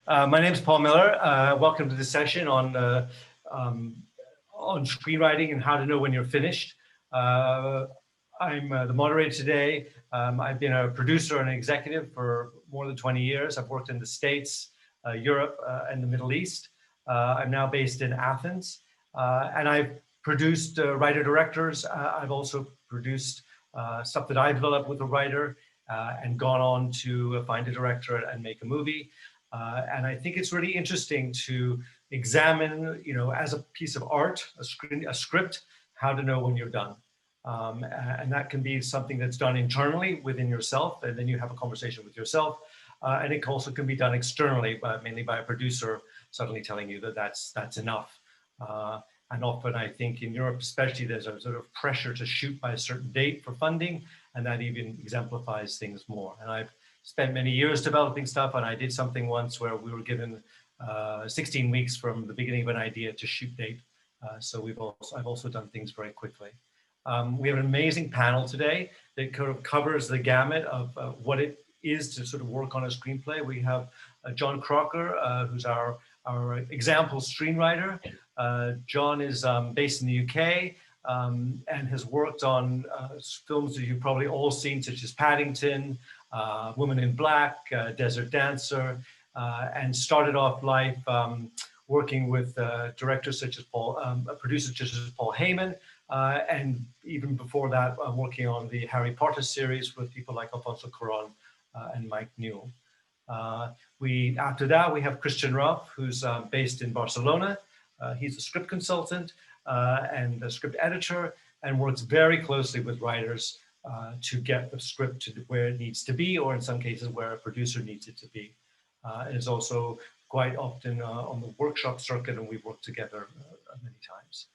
My name is Paul Miller. Welcome to this session on screenwriting and how to know when you're finished. I'm the moderator today. I've been a producer and executive for more than 20 years. I've worked in the States, Europe, and the Middle East. I'm now based in Athens, and I've produced writer-directors. I've also produced stuff that I developed with a writer and gone on to find a director and make a movie. And I think it's really interesting to examine, as a piece of art, a script, how to know when you're done. And that can be something that's done internally within yourself, and then you have a conversation with yourself. And it also can be done externally, mainly by a producer suddenly telling you that that's enough. And often I think in Europe especially, there's a sort of pressure to shoot by a certain date for funding, and that even exemplifies things more. And I've spent many years developing stuff, and I did something once where we were given 16 weeks from the beginning of an idea to shoot date. So I've also done things very quickly. We have an amazing panel today that kind of covers the gamut of what it is to sort of work on a screenplay. We have Jon Croker, who's our example screenwriter. Jon is based in the UK and has worked on films that you've probably all seen, such as Paddington, Woman in Black, Desert Dancer, and started off life working with directors such as producers such as Paul Heyman, and even before that, working on the Harry Potter series with people like Alfonso Cuarón and Mike Newell. After that, we have Christian Routh, who's based in Barcelona. He's a script consultant and a script editor, and works very closely with writers to get the script to where it needs to be, or in some cases where a producer needs it to be. And is also quite often on the workshop circuit, and we've worked together many times.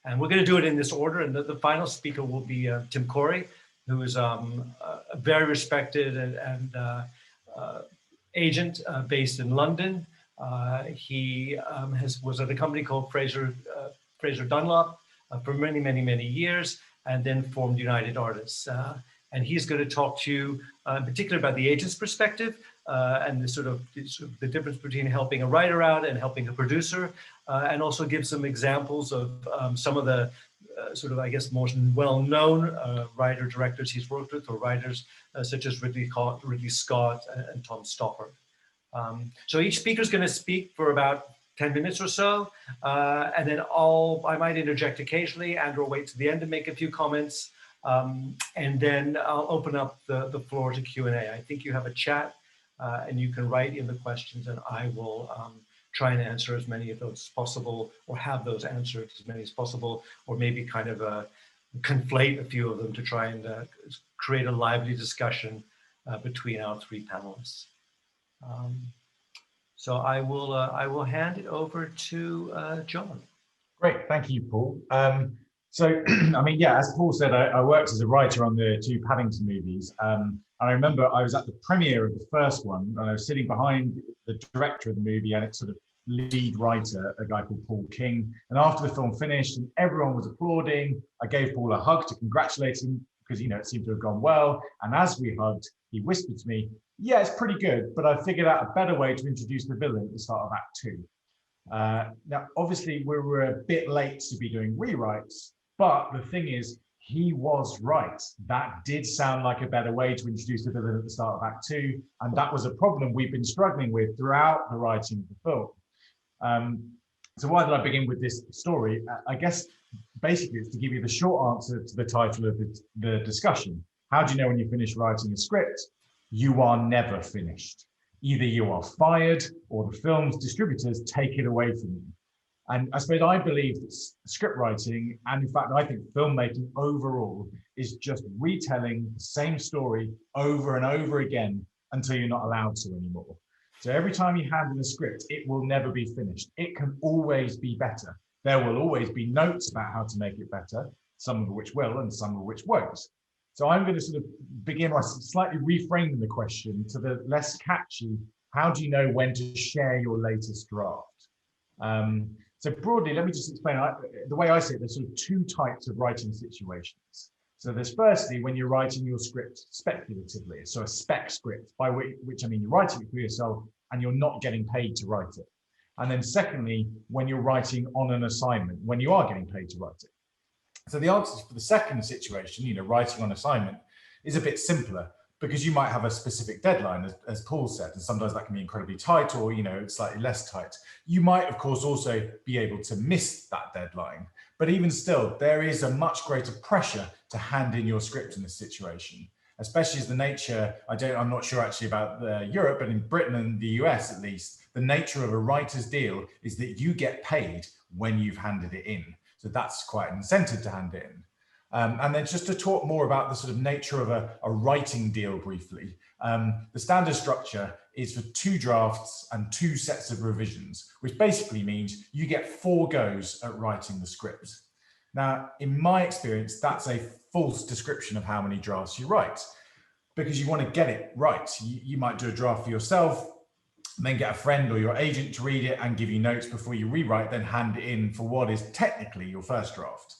And we're going to do it in this order, and the final speaker will be Tim Corrie, who is a very respected and agent based in London. He was at a company called Fraser Dunlop for many, many, many years, and then formed United Artists. And he's going to talk to you in particular about the agent's perspective and the difference between helping a writer out and helping a producer, and also give some examples of some of the most well-known writer-directors he's worked with, or writers such as Ridley Scott and Tom Stoppard. So each speaker is going to speak for about 10 minutes or so, and then I might interject occasionally and/or wait to the end to make a few comments, and then I'll open up the floor to Q&A. I think you have a chat, and you can write in the questions, and I will try and answer as many of those as possible, or have those answered as many as possible, or maybe kind of conflate a few of them to try and create a lively discussion between our three panelists. So I will hand it over to Jon. Great, thank you, Paul. So, I mean, yeah, as Paul said, I worked as a writer on the two Paddington movies. I remember I was at the premiere of the first one, and I was sitting behind the director of the movie and its sort of lead writer, a guy called Paul King. And after the film finished and everyone was applauding, I gave Paul a hug to congratulate him because, it seemed to have gone well. And as we hugged, he whispered to me, "Yeah, it's pretty good, but I figured out a better way to introduce the villain at the start of Act 2. Now, obviously, we were a bit late to be doing rewrites, but the thing is, he was right. That did sound like a better way to introduce the villain at the start of Act 2, and that was a problem we've been struggling with throughout the writing of the film. So why did I begin with this story? I guess basically it's to give you the short answer to the title of the discussion. How do you know when you finish writing a script? You are never finished. Either you are fired or the film's distributors take it away from you. And I suppose I believe that script writing, and in fact, I think filmmaking overall, is just retelling the same story over and over again until you're not allowed to anymore. So every time you hand in a script, it will never be finished. It can always be better. There will always be notes about how to make it better, some of which will and some of which won't. So I'm going to sort of begin by slightly reframing the question to the less catchy, how do you know when to share your latest draft? So broadly, let me just explain, the way I see it, there's sort of two types of writing situations. So there's firstly, when you're writing your script speculatively, so a spec script, by which I mean you're writing it for yourself and you're not getting paid to write it. And then secondly, when you're writing on an assignment, when you are getting paid to write it. So the answer for the second situation, writing on assignment, is a bit simpler, because you might have a specific deadline, as Paul said, and sometimes that can be incredibly tight, or slightly less tight. You might, of course, also be able to miss that deadline, but even still, there is a much greater pressure to hand in your script in this situation, especially as the nature, I'm not sure actually about Europe, but in Britain and the US at least, the nature of a writer's deal is that you get paid when you've handed it in. So that's quite an incentive to hand it in. And then just to talk more about the sort of nature of a writing deal briefly, the standard structure is for 2 drafts and 2 sets of revisions, which basically means you get 4 goes at writing the script. Now, in my experience, that's a false description of how many drafts you write, because you want to get it right. You might do a draft for yourself, then get a friend or your agent to read it and give you notes before you rewrite, then hand it in for what is technically your first draft.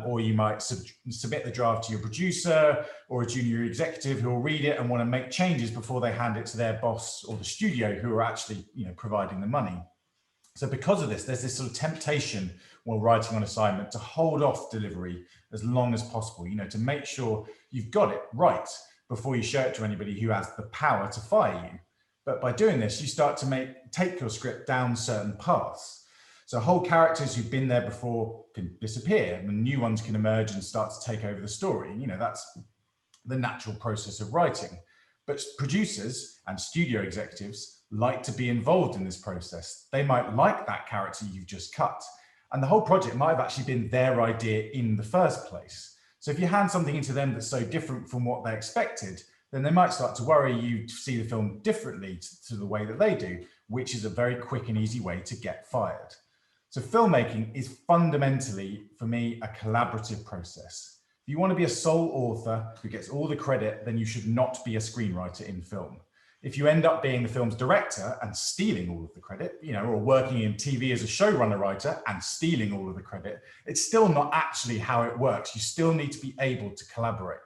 Or you might submit the draft to your producer or a junior executive who will read it and want to make changes before they hand it to their boss or the studio who are actually providing the money. So because of this, there's this sort of temptation while writing on assignment to hold off delivery as long as possible, to make sure you've got it right before you show it to anybody who has the power to fire you. But by doing this, you start to take your script down certain paths. So whole characters who've been there before can disappear and new ones can emerge and start to take over the story. That's the natural process of writing. But producers and studio executives like to be involved in this process. They might like that character you've just cut. And the whole project might have actually been their idea in the first place. So if you hand something into them that's so different from what they expected, then they might start to worry you to see the film differently to the way that they do, which is a very quick and easy way to get fired. So filmmaking is fundamentally, for me, a collaborative process. If you want to be a sole author who gets all the credit, then you should not be a screenwriter in film. If you end up being the film's director and stealing all of the credit, or working in TV as a showrunner writer and stealing all of the credit, it's still not actually how it works. You still need to be able to collaborate.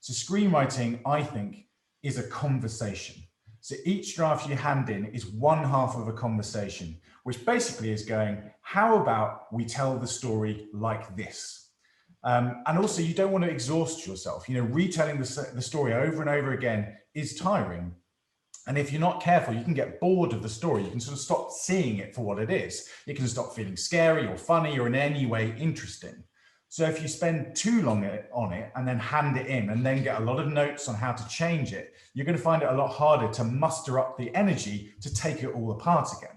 So screenwriting, I think, is a conversation. So each draft you hand in is one half of a conversation, which basically is going, how about we tell the story like this? And also, you don't want to exhaust yourself. Retelling the story over and over again is tiring. And if you're not careful, you can get bored of the story. You can sort of stop seeing it for what it is. It can stop feeling scary or funny or in any way interesting. So if you spend too long on it and then hand it in and then get a lot of notes on how to change it, you're going to find it a lot harder to muster up the energy to take it all apart again.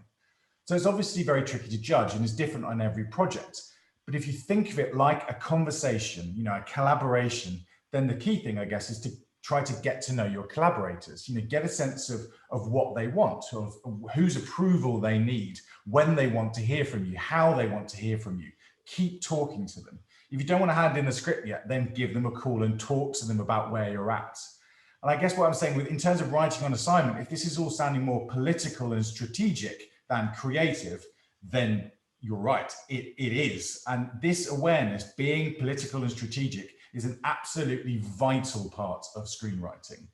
So it's obviously very tricky to judge and is different on every project. But if you think of it like a conversation, a collaboration, then the key thing, I guess, is to try to get to know your collaborators, get a sense of what they want, of whose approval they need, when they want to hear from you, how they want to hear from you. Keep talking to them. If you don't want to hand in the script yet, then give them a call and talk to them about where you're at. And I guess what I'm saying in terms of writing on assignment, if this is all sounding more political and strategic than creative, then you're right, it is. And this awareness, being political and strategic, is an absolutely vital part of screenwriting.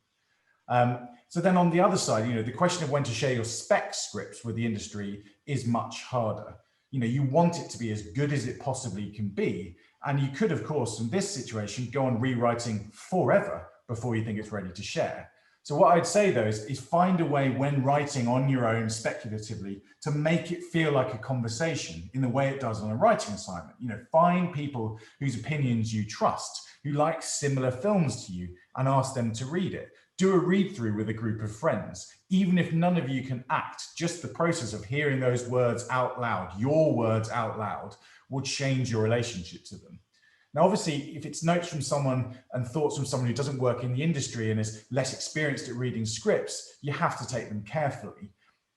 So then on the other side, the question of when to share your spec scripts with the industry is much harder. You want it to be as good as it possibly can be. And you could, of course, in this situation, go on rewriting forever before you think it's ready to share. So what I'd say, though, is find a way when writing on your own speculatively to make it feel like a conversation in the way it does on a writing assignment. Find people whose opinions you trust, who like similar films to you, and ask them to read it. Do a read through with a group of friends. Even if none of you can act, just the process of hearing those words out loud, your words out loud, will change your relationship to them. Now, obviously, if it's notes from someone and thoughts from someone who doesn't work in the industry and is less experienced at reading scripts, you have to take them carefully.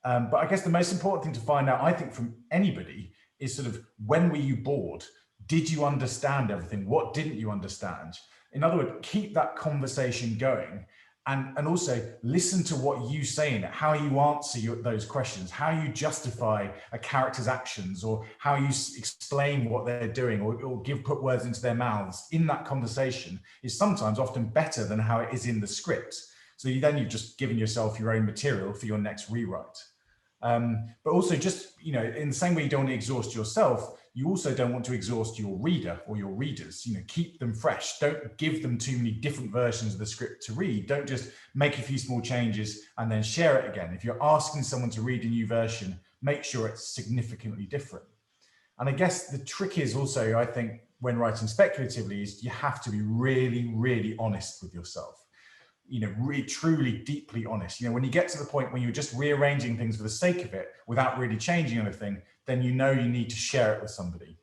But I guess the most important thing to find out, I think, from anybody is sort of, when were you bored? Did you understand everything? What didn't you understand? In other words, keep that conversation going. And also listen to what you say in it, how you answer those questions, how you justify a character's actions, or how you explain what they're doing, or put words into their mouths in that conversation is sometimes often better than how it is in the script. So you've just given yourself your own material for your next rewrite. But also just, you know, in the same way you don't want to exhaust yourself, you also don't want to exhaust your reader or your readers. You know, keep them fresh. Don't give them too many different versions of the script to read. Don't just make a few small changes and then share it again. If you're asking someone to read a new version, make sure it's significantly different. And I guess the trick is also, I think, when writing speculatively, is you have to be really, really honest with yourself. You know, really, truly, deeply honest. You know, when you get to the point when you're just rearranging things for the sake of it without really changing anything, then you know you need to share it with somebody.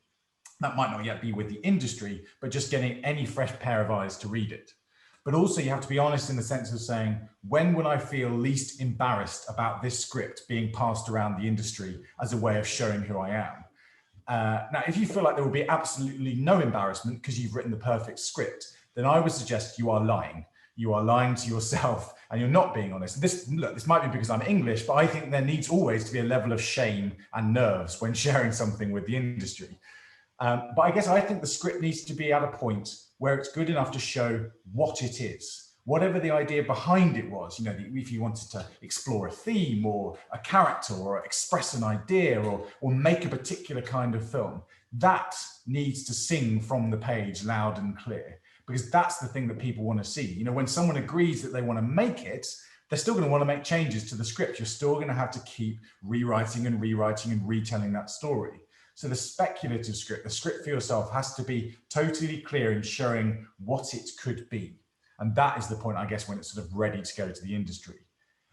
That might not yet be with the industry, but just getting any fresh pair of eyes to read it. But also you have to be honest in the sense of saying, when will I feel least embarrassed about this script being passed around the industry as a way of showing who I am? Now, if you feel like there will be absolutely no embarrassment because you've written the perfect script, then I would suggest you are lying. You are lying to yourself and you're not being honest. This might be because I'm English, but I think there needs always to be a level of shame and nerves when sharing something with the industry. But I guess I think the script needs to be at a point where it's good enough to show what it is, whatever the idea behind it was. You know, if you wanted to explore a theme or a character or express an idea or make a particular kind of film, that needs to sing from the page loud and clear. Because that's the thing that people want to see. You know, when someone agrees that they want to make it, they're still going to want to make changes to the script. You're still going to have to keep rewriting and rewriting and retelling that story. So the speculative script, the script for yourself, has to be totally clear in showing what it could be. And that is the point, I guess, when it's sort of ready to go to the industry.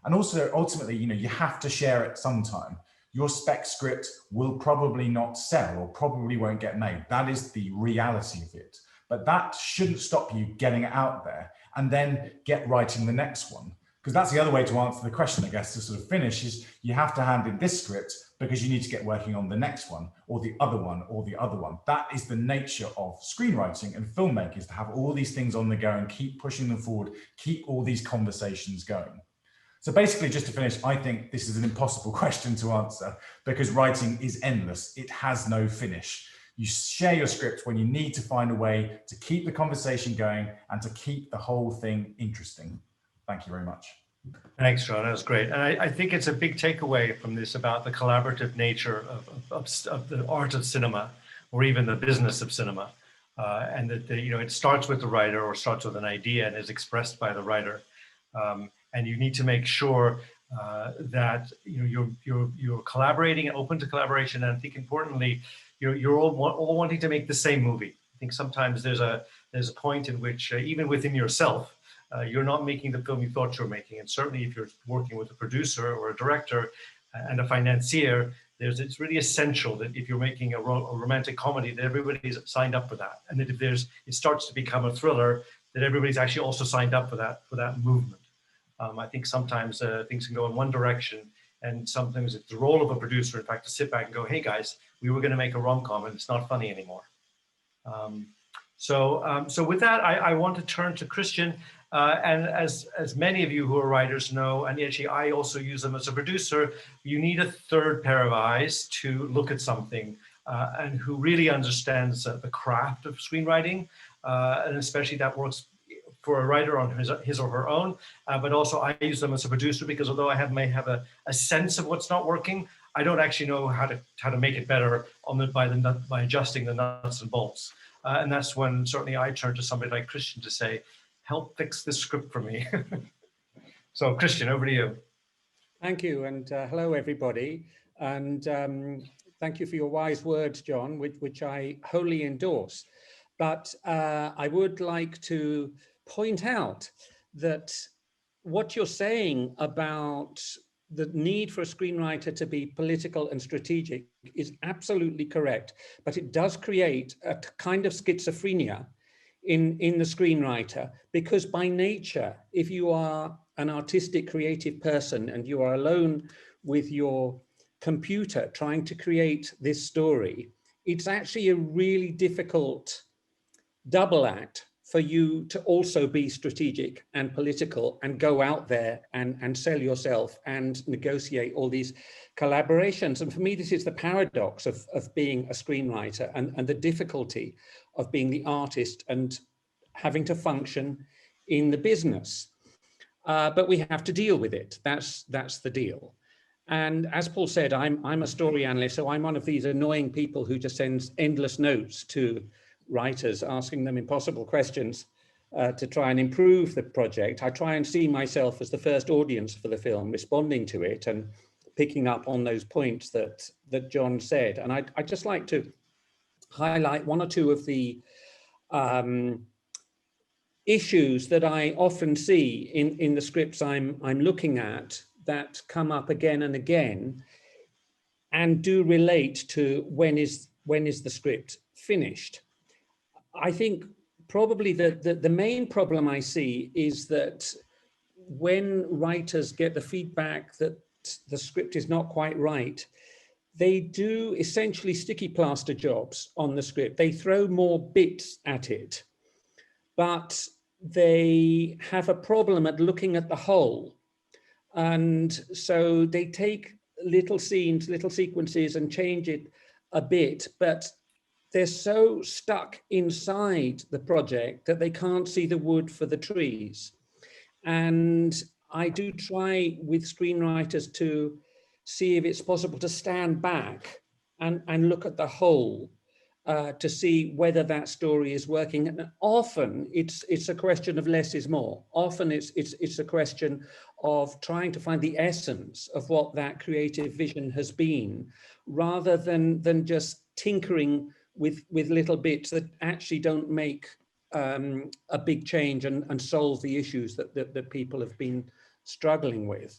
And also, ultimately, you know, you have to share it sometime. Your spec script will probably not sell or probably won't get made. That is the reality of it. But that shouldn't stop you getting it out there and then get writing the next one. Because that's the other way to answer the question, I guess, to sort of finish, is you have to hand in this script because you need to get working on the next one or the other one or the other one. That is the nature of screenwriting and filmmakers, to have all these things on the go and keep pushing them forward, keep all these conversations going. So basically, just to finish, I think this is an impossible question to answer because writing is endless. It has no finish. You share your script when you need to find a way to keep the conversation going and to keep the whole thing interesting. Thank you very much. Thanks, Jon. That was great. And I think it's a big takeaway from this about the collaborative nature of the art of cinema, or even the business of cinema. And that you know, it starts with the writer or starts with an idea and is expressed by the writer. And you need to make sure that you know, you're collaborating and open to collaboration. And I think importantly, you're all wanting to make the same movie. I think sometimes there's a point in which even within yourself, you're not making the film you thought you were making. And certainly if you're working with a producer or a director and a financier, it's really essential that if you're making a romantic comedy, that everybody's signed up for that. And that if it starts to become a thriller, that everybody's actually also signed up for that movement. I think sometimes things can go in one direction, and sometimes it's the role of a producer, in fact, to sit back and go, hey guys, we were gonna make a rom-com and it's not funny anymore. So with that, I want to turn to Christian. And as many of you who are writers know, and actually I also use them as a producer, you need a third pair of eyes to look at something and who really understands the craft of screenwriting, and especially that works for a writer on his or her own, but also I use them as a producer because although I may have a sense of what's not working, I don't actually know how to make it better by adjusting the nuts and bolts. And that's when certainly I turn to somebody like Christian to say, help fix this script for me. So Christian, over to you. Thank you, and hello everybody. And thank you for your wise words, Jon, which I wholly endorse. But I would like to point out that what you're saying about the need for a screenwriter to be political and strategic is absolutely correct, but it does create a kind of schizophrenia in the screenwriter, because by nature, if you are an artistic, creative person and you are alone with your computer trying to create this story, it's actually a really difficult double act for you to also be strategic and political and go out there and sell yourself and negotiate all these collaborations. And for me, this is the paradox of being a screenwriter and the difficulty of being the artist and having to function in the business. but we have to deal with it. That's the deal. And as Paul said, I'm a story analyst, so I'm one of these annoying people who just sends endless notes to writers asking them impossible questions to try and improve the project. I try and see myself as the first audience for the film, responding to it and picking up on those points that Jon said. And I'd just like to highlight one or two of the issues that I often see in the scripts I'm looking at that come up again and again, and do relate to when is the script finished. I think probably the main problem I see is that when writers get the feedback that the script is not quite right, they do essentially sticky plaster jobs on the script. They throw more bits at it, but they have a problem at looking at the whole. And so they take little scenes, little sequences and change it a bit, but they're so stuck inside the project that they can't see the wood for the trees. And I do try with screenwriters to see if it's possible to stand back and look at the whole to see whether that story is working. And often it's a question of less is more. Often it's a question of trying to find the essence of what that creative vision has been, rather than just tinkering with little bits that actually don't make a big change and solve the issues that people have been struggling with.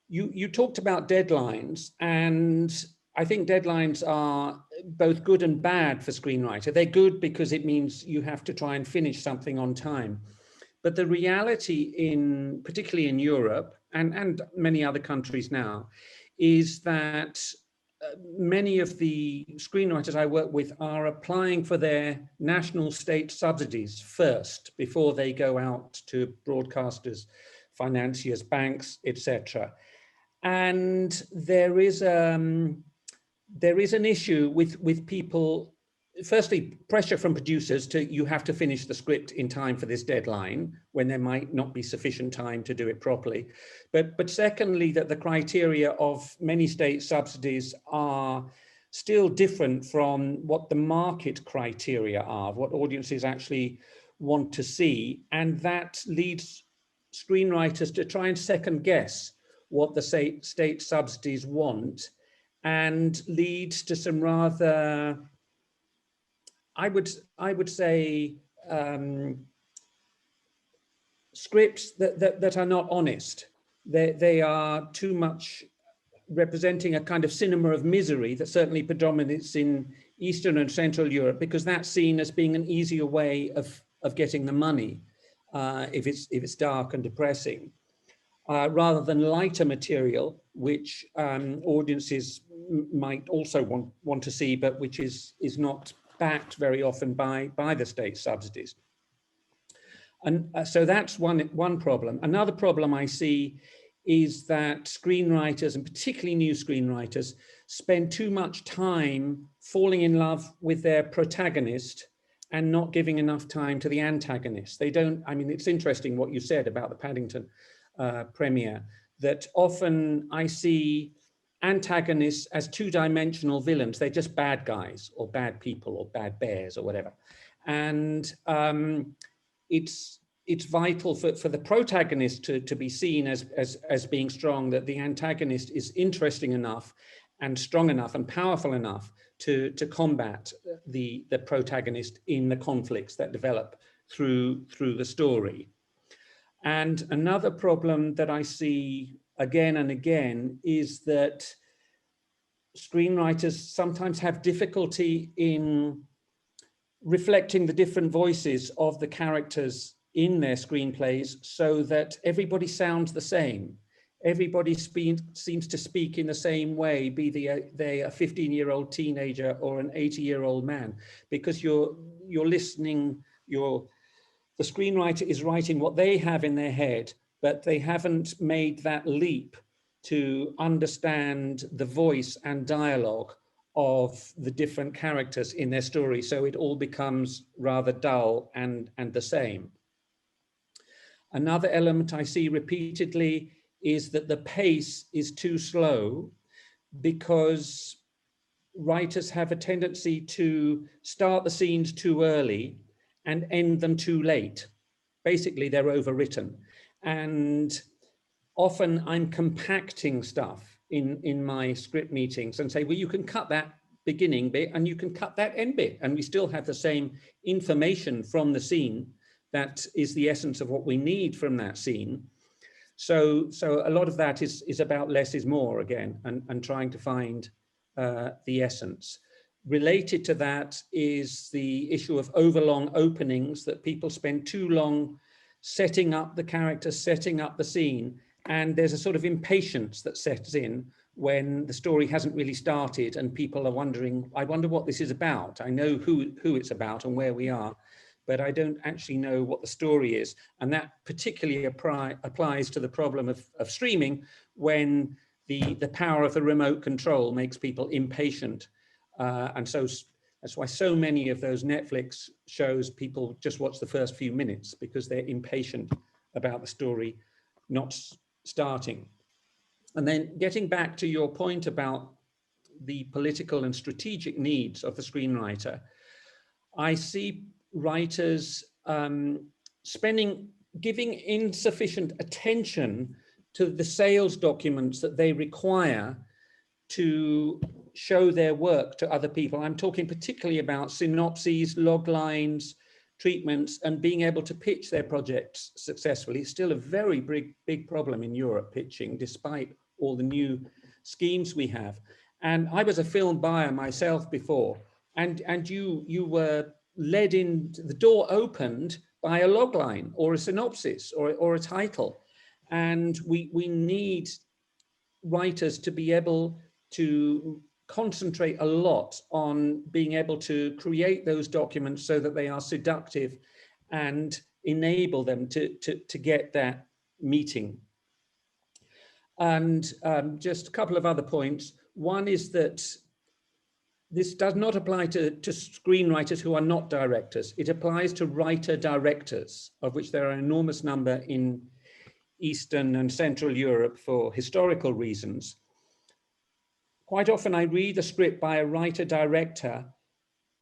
You talked about deadlines, and I think deadlines are both good and bad for screenwriter. They're good because it means you have to try and finish something on time. But the reality particularly in Europe and many other countries now, is that many of the screenwriters I work with are applying for their national state subsidies first before they go out to broadcasters, financiers, banks, etc. And there is an issue with people. Firstly, pressure from producers you have to finish the script in time for this deadline, when there might not be sufficient time to do it properly. But secondly, that the criteria of many state subsidies are still different from what the market criteria are, what audiences actually want to see. And that leads screenwriters to try and second guess what the state subsidies want, and leads to some rather, I would say, scripts that are not honest. They are too much representing a kind of cinema of misery that certainly predominates in Eastern and Central Europe, because that's seen as being an easier way of getting the money if it's dark and depressing, rather than lighter material, which audiences might also want to see, but which is not backed very often by the state subsidies. And so that's one problem. Another problem I see is that screenwriters, and particularly new screenwriters, spend too much time falling in love with their protagonist and not giving enough time to the antagonist. They don't, I mean, it's interesting what you said about the Paddington premiere, that often I see antagonists as two-dimensional villains. They're just bad guys or bad people or bad bears or whatever. And it's vital for the protagonist to be seen as being strong, that the antagonist is interesting enough and strong enough and powerful enough to combat the protagonist in the conflicts that develop through the story. And another problem that I see again and again is that screenwriters sometimes have difficulty in reflecting the different voices of the characters in their screenplays so that everybody sounds the same. Everybody seems to speak in the same way, be they a 15-year-old teenager or an 80-year-old man, because you're listening, the screenwriter is writing what they have in their head, but they haven't made that leap to understand the voice and dialogue of the different characters in their story. So it all becomes rather dull and the same. Another element I see repeatedly is that the pace is too slow because writers have a tendency to start the scenes too early and end them too late. Basically, they're overwritten. And often I'm compacting stuff in my script meetings and say, well, you can cut that beginning bit and you can cut that end bit, and we still have the same information from the scene that is the essence of what we need from that scene. So a lot of that is about less is more again, and trying to find the essence. Related to that is the issue of overlong openings, that people spend too long setting up the character, setting up the scene, and there's a sort of impatience that sets in when the story hasn't really started and people are wondering, I wonder what this is about. I know who it's about and where we are, but I don't actually know what the story is. And that particularly applies to the problem of streaming, when the power of the remote control makes people impatient. And so that's why so many of those Netflix shows, people just watch the first few minutes because they're impatient about the story not starting. And then getting back to your point about the political and strategic needs of the screenwriter, I see writers giving insufficient attention to the sales documents that they require to show their work to other people. I'm talking particularly about synopses, log lines, treatments, and being able to pitch their projects successfully. It's still a very big problem in Europe, pitching, despite all the new schemes we have. And I was a film buyer myself before, and you were led in, the door opened by a log line or a synopsis or a title. And we need writers to be able to concentrate a lot on being able to create those documents so that they are seductive and enable them to get that meeting. And just a couple of other points. One is that this does not apply to screenwriters who are not directors. It applies to writer-directors, of which there are an enormous number in Eastern and Central Europe for historical reasons. Quite often I read a script by a writer-director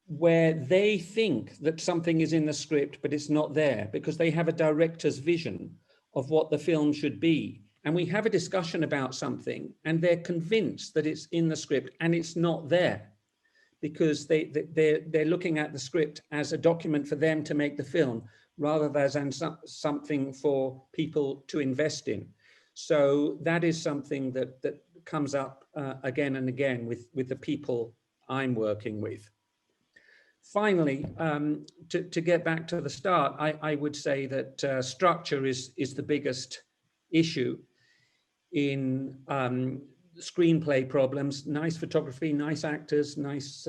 where they think that something is in the script, but it's not there, because they have a director's vision of what the film should be. And we have a discussion about something and they're convinced that it's in the script and it's not there, because they're looking at the script as a document for them to make the film, rather than something for people to invest in. So that is something that comes up again and again with the people I'm working with. Finally, to get back to the start, I would say that structure is the biggest issue in screenplay problems. Nice photography, nice actors, nice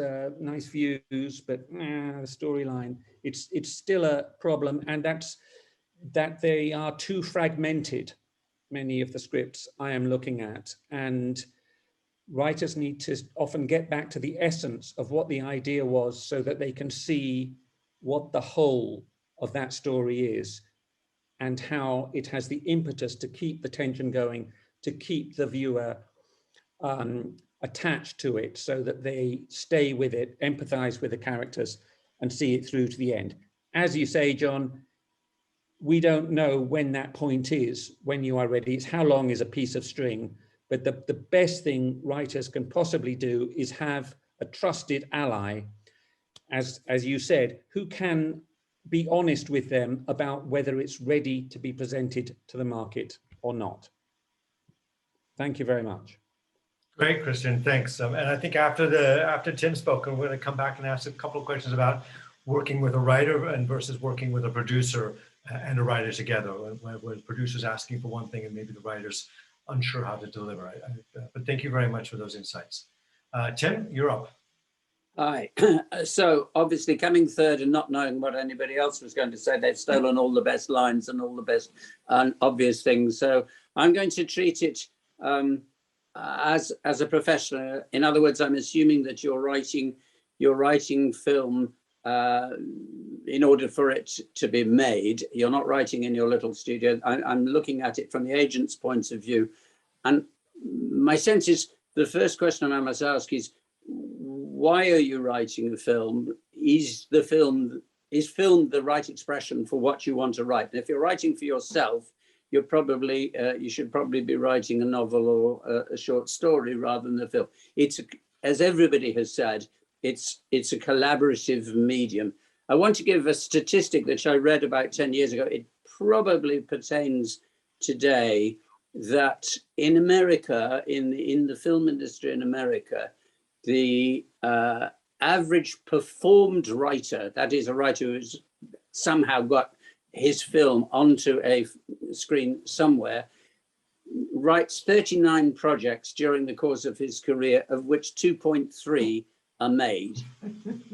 views, but the storyline, it's still a problem, and that's that they are too fragmented, many of the scripts I am looking at, and writers need to often get back to the essence of what the idea was so that they can see what the whole of that story is and how it has the impetus to keep the tension going, to keep the viewer attached to it so that they stay with it, empathize with the characters and see it through to the end. As you say, John, we don't know when that point is, when you are ready. It's how long is a piece of string. But the best thing writers can possibly do is have a trusted ally, as you said, who can be honest with them about whether it's ready to be presented to the market or not. Thank you very much. Great, Christian, thanks. And I think after Tim spoke, we're going to come back and ask a couple of questions about working with a writer and versus working with a producer and a writer together, when producers asking for one thing and maybe the writer's unsure how to deliver. But thank you very much for those insights. Tim, you're up. Hi. So obviously coming third and not knowing what anybody else was going to say, they've stolen all the best lines and all the best obvious things. So I'm going to treat it as a professional. In other words, I'm assuming that you're writing film in order for it to be made. You're not writing in your little studio. I'm looking at it from the agent's point of view. And my sense is the first question I must ask is, why are you writing the film? Is film the right expression for what you want to write? And if you're writing for yourself, you're probably you should probably be writing a novel or a short story rather than a film. It's, as everybody has said, it's a collaborative medium. I want to give a statistic that I read about 10 years ago. It probably pertains today, that in America, in the film industry in America, the average performed writer, that is a writer who's somehow got his film onto a screen somewhere, writes 39 projects during the course of his career, of which 2.3 are made.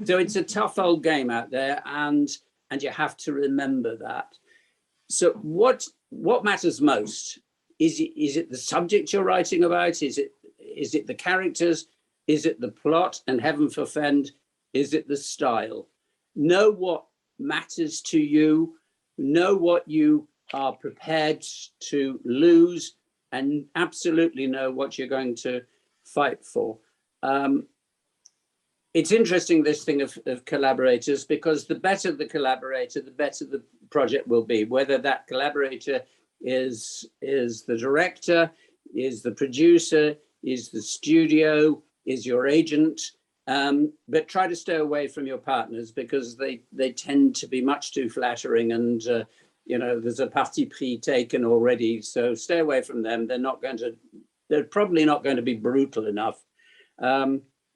So it's a tough old game out there, and you have to remember that. So what matters most? Is it the subject you're writing about? Is it the characters? Is it the plot? And heaven forfend, is it the style? Know what matters to you, know what you are prepared to lose, and absolutely know what you're going to fight for. It's interesting, this thing of collaborators, because the better the collaborator, the better the project will be, whether that collaborator is the director, is the producer, is the studio, is your agent, but try to stay away from your partners, because they tend to be much too flattering, and you know, there's a parti pris taken already, so stay away from them. They're probably not going to be brutal enough.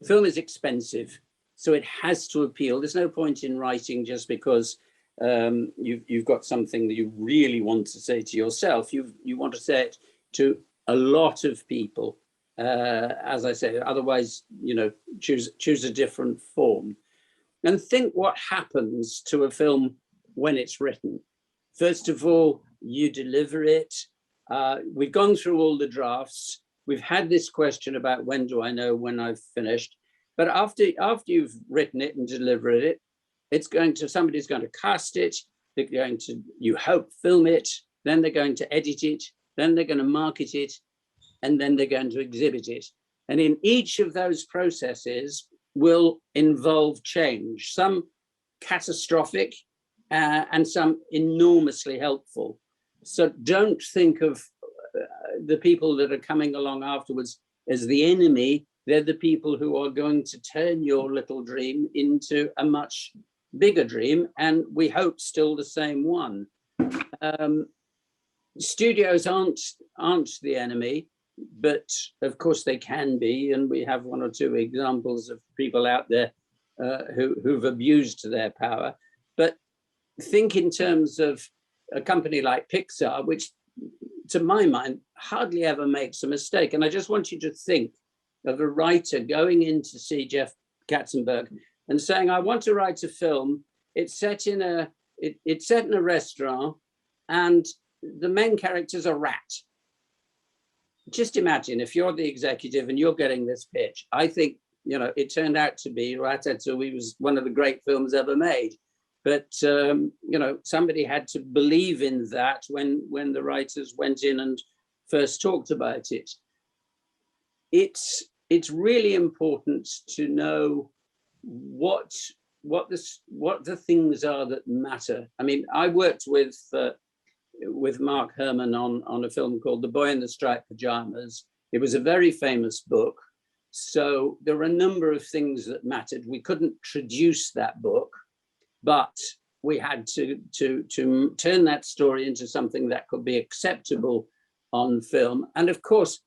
Film is expensive, so it has to appeal. There's no point in writing just because you've got something that you really want to say to yourself. You want to say it to a lot of people. As I say, otherwise, you know, choose a different form. And think what happens to a film when it's written. First of all, you deliver it. We've gone through all the drafts. We've had this question about when do I know when I've finished. But after you've written it and delivered it, somebody's going to cast it. They're going to, you hope, film it. Then they're going to edit it. Then they're going to market it. And then they're going to exhibit it. And in each of those processes will involve change, some catastrophic and some enormously helpful. So don't think of the people that are coming along afterwards as the enemy. They're the people who are going to turn your little dream into a much bigger dream, and we hope still the same one. Studios aren't the enemy, but of course they can be, and we have one or two examples of people out there who've abused their power. But think in terms of a company like Pixar, which to my mind hardly ever makes a mistake. And I just want you to think of a writer going in to see Jeff Katzenberg and saying, I want to write a film. It's set in a restaurant, and the main character's a rat. Just imagine if you're the executive and you're getting this pitch. I think, you know, it turned out to be Ratatouille was one of the great films ever made. But, you know, somebody had to believe in that when the writers went in and first talked about it. It's really important to know what the things are that matter. I mean, I worked with Mark Herman on a film called The Boy in the Striped Pajamas. It was a very famous book. So there were a number of things that mattered. We couldn't traduce that book, but we had to turn that story into something that could be acceptable on film. And of course,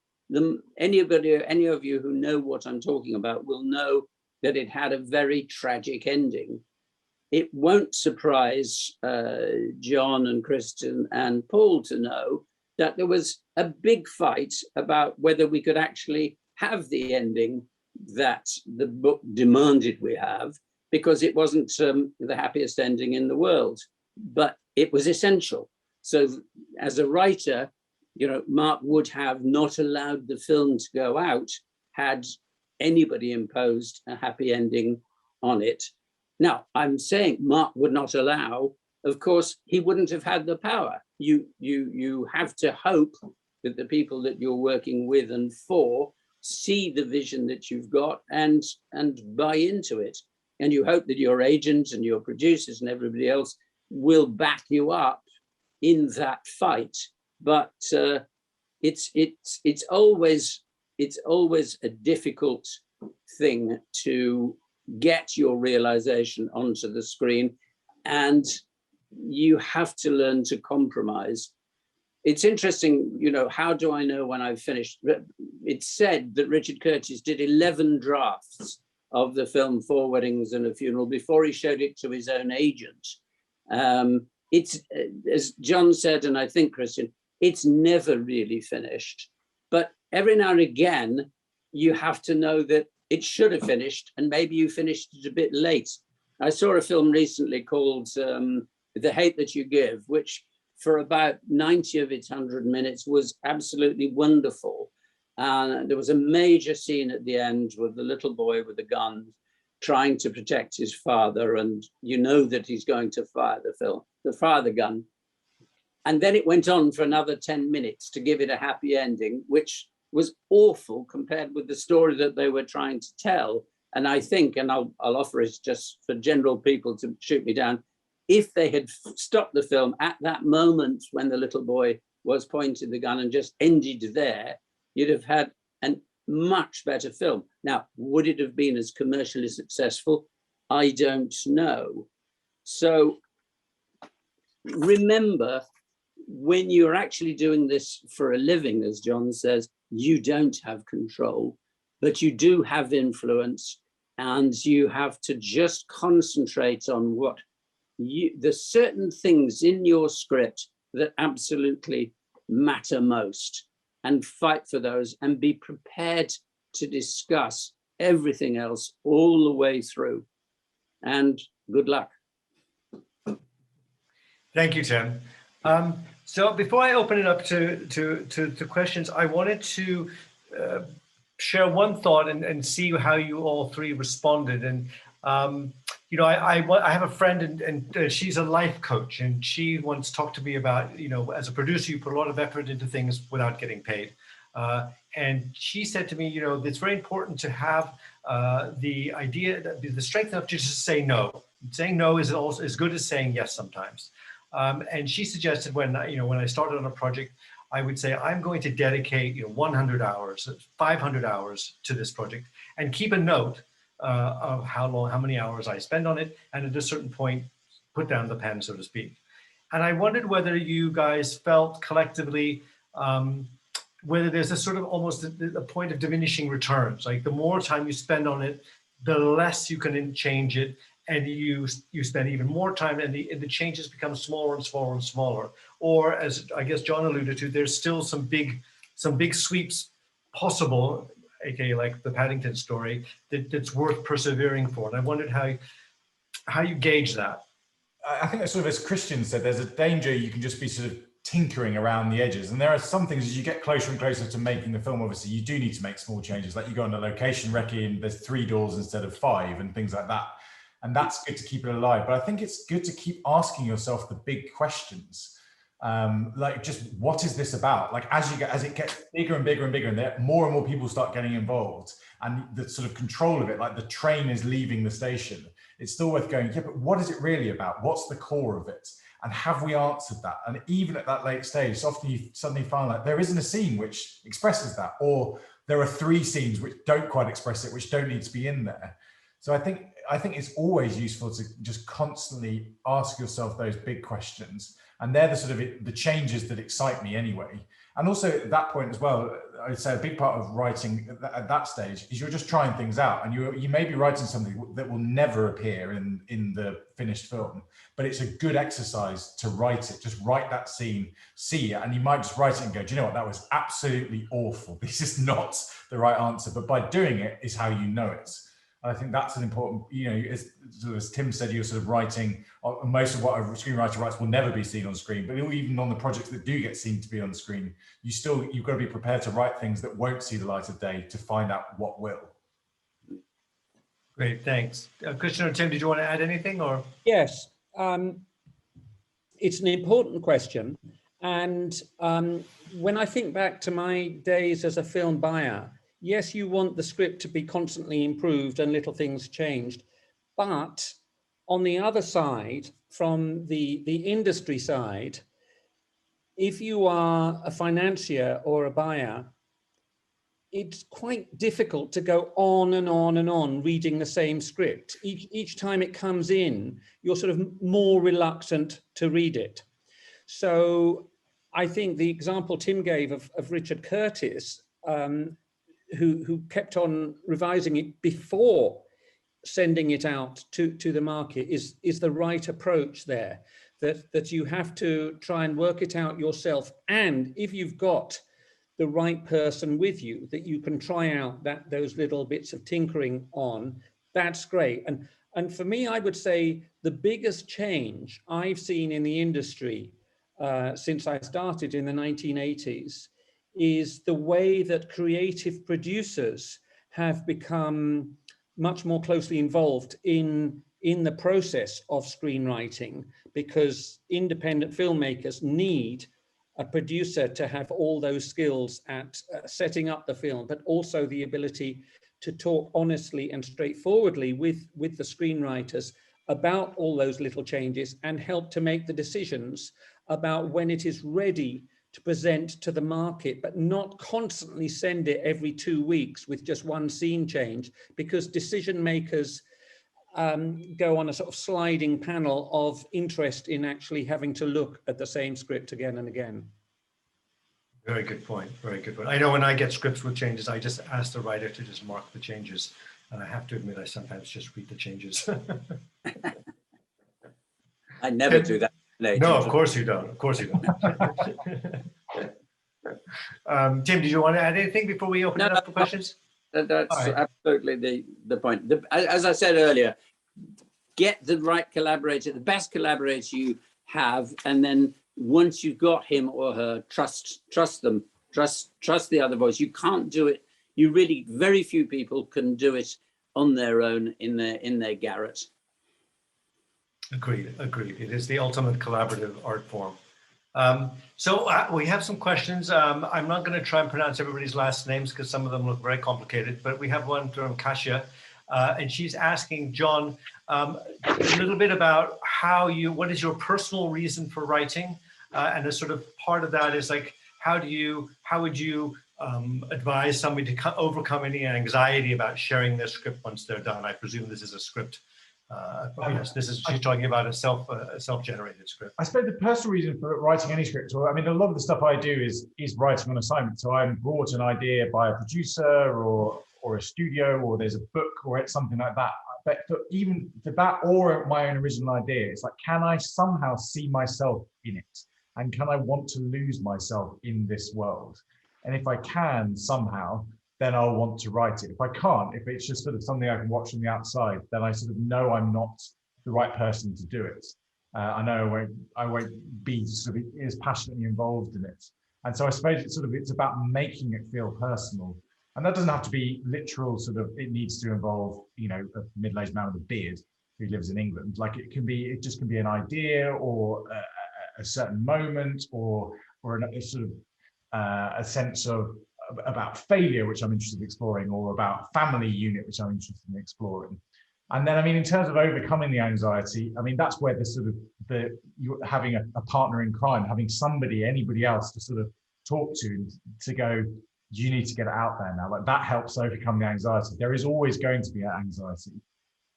any of you who know what I'm talking about will know that it had a very tragic ending. It won't surprise John and Christian and Paul to know that there was a big fight about whether we could actually have the ending that the book demanded we have, because it wasn't the happiest ending in the world, but it was essential. So as a writer, you know, Mark would have not allowed the film to go out had anybody imposed a happy ending on it. Now, I'm saying Mark would not allow, of course, he wouldn't have had the power. You have to hope that the people that you're working with and for see the vision that you've got and buy into it. And you hope that your agents and your producers and everybody else will back you up in that fight. But it's always a difficult thing to get your realization onto the screen, and you have to learn to compromise. It's interesting, you know, how do I know when I've finished? It's said that Richard Curtis did 11 drafts of the film Four Weddings and a Funeral before he showed it to his own agent. It's, as John said, and I think Christian, it's never really finished. But every now and again, you have to know that it should have finished, and maybe you finished it a bit late. I saw a film recently called The Hate That You Give, which for about 90 of its 100 minutes was absolutely wonderful. There was a major scene at the end with the little boy with a gun trying to protect his father, and you know that he's going to fire the gun. And then it went on for another 10 minutes to give it a happy ending, which was awful compared with the story that they were trying to tell. And I think, and I'll offer it just for general people to shoot me down, if they had stopped the film at that moment when the little boy was pointing the gun and just ended there, you'd have had a much better film. Now, would it have been as commercially successful? I don't know. So remember, when you're actually doing this for a living, as John says, you don't have control, but you do have influence, and you have to just concentrate on what the certain things in your script that absolutely matter most, and fight for those and be prepared to discuss everything else all the way through. And good luck. Thank you, Tim. So before I open it up to questions, I wanted to share one thought and see how you all three responded. And you know, I have a friend, and she's a life coach, and she once talked to me about, you know, as a producer, you put a lot of effort into things without getting paid. And she said to me, you know, it's very important to have the idea, the strength enough to just say no. Saying no is also as good as saying yes sometimes. And she suggested when I started on a project, I would say, I'm going to dedicate 100 hours, 500 hours to this project, and keep a note of how many hours I spend on it, and at a certain point, put down the pen, so to speak. And I wondered whether you guys felt collectively, whether there's a sort of almost a point of diminishing returns. Like the more time you spend on it, the less you can change it, and you spend even more time, and the changes become smaller and smaller and smaller. Or, as I guess John alluded to, there's still some big sweeps possible, aka like the Paddington story, that's worth persevering for. And I wondered how you gauge that. I think that sort of, as Christian said, there's a danger you can just be sort of tinkering around the edges. And there are some things, as you get closer and closer to making the film, obviously you do need to make small changes. Like you go on a location recce and there's 3 doors instead of 5 and things like that. And that's good to keep it alive. But I think it's good to keep asking yourself the big questions. Like, just what is this about? Like, as it gets bigger and bigger and bigger, and more and more people start getting involved, and the sort of control of it, like the train is leaving the station, it's still worth going, yeah, but what is it really about? What's the core of it? And have we answered that? And even at that late stage, often you suddenly find like there isn't a scene which expresses that, or there are 3 scenes which don't quite express it, which don't need to be in there. So I think it's always useful to just constantly ask yourself those big questions. And they're the sort of the changes that excite me anyway. And also at that point as well, I'd say a big part of writing at that stage is you're just trying things out, and you may be writing something that will never appear in the finished film, but it's a good exercise to write it. Just write that scene, see it, and you might just write it and go, do you know what, that was absolutely awful. This is not the right answer, but by doing it is how you know it. I think that's an important, as Tim said, you're sort of writing, most of what a screenwriter writes will never be seen on screen, but even on the projects that do get seen to be on screen, you've got to be prepared to write things that won't see the light of day to find out what will. Great, thanks. Christian or Tim, did you want to add anything or? Yes, it's an important question. And when I think back to my days as a film buyer, yes, you want the script to be constantly improved and little things changed. But on the other side, from the industry side, if you are a financier or a buyer, it's quite difficult to go on and on and on reading the same script. Each time it comes in, you're sort of more reluctant to read it. So I think the example Tim gave of Richard Curtis, who kept on revising it before sending it out to the market, is the right approach there, that you have to try and work it out yourself. And if you've got the right person with you that you can try out those little bits of tinkering on, that's great. And for me, I would say the biggest change I've seen in the industry since I started in the 1980s is the way that creative producers have become much more closely involved in the process of screenwriting, because independent filmmakers need a producer to have all those skills at setting up the film, but also the ability to talk honestly and straightforwardly with the screenwriters about all those little changes and help to make the decisions about when it is ready to present to the market, but not constantly send it every 2 weeks with just one scene change, because decision makers go on a sort of sliding panel of interest in actually having to look at the same script again and again. Very good point. Very good point. I know when I get scripts with changes, I just ask the writer to just mark the changes. And I have to admit, I sometimes just read the changes. I never do that. No, of course you don't. Of course you don't. Tim, did you want to add anything before we open it up for questions? That's absolutely the point. As I said earlier, get the right collaborator, the best collaborator you have, and then once you've got him or her, trust them, trust the other voice. You can't do it. You really, very few people can do it on their own in their garret. Agreed. It is the ultimate collaborative art form. So we have some questions. I'm not going to try and pronounce everybody's last names because some of them look very complicated, but we have one from Kasia, and she's asking Jon a little bit about what is your personal reason for writing, and a sort of part of that is like, how would you advise somebody to overcome any anxiety about sharing their script once they're done? I presume this is a script. Yes, she's talking about a self-generated script. I suppose the personal reason for writing any script, I mean, a lot of the stuff I do is writing on assignment. So I'm brought an idea by a producer or a studio, or there's a book or it's something like that. But even for that or my own original idea, it's like, can I somehow see myself in it? And can I want to lose myself in this world? And if I can somehow, then I'll want to write it. If I can't, if it's just sort of something I can watch from the outside, then I sort of know I'm not the right person to do it. I know I won't be sort of as passionately involved in it. And so I suppose it's about making it feel personal. And that doesn't have to be literal, it needs to involve, a middle-aged man with a beard who lives in England. Like it just can be an idea or a certain moment or a sense of about failure, which I'm interested in exploring, or about family unit, which I'm interested in exploring. And then, I mean, in terms of overcoming the anxiety, I mean, that's where you're having a partner in crime, having anybody else to sort of talk to go, you need to get it out there now. Like that helps overcome the anxiety. There is always going to be anxiety.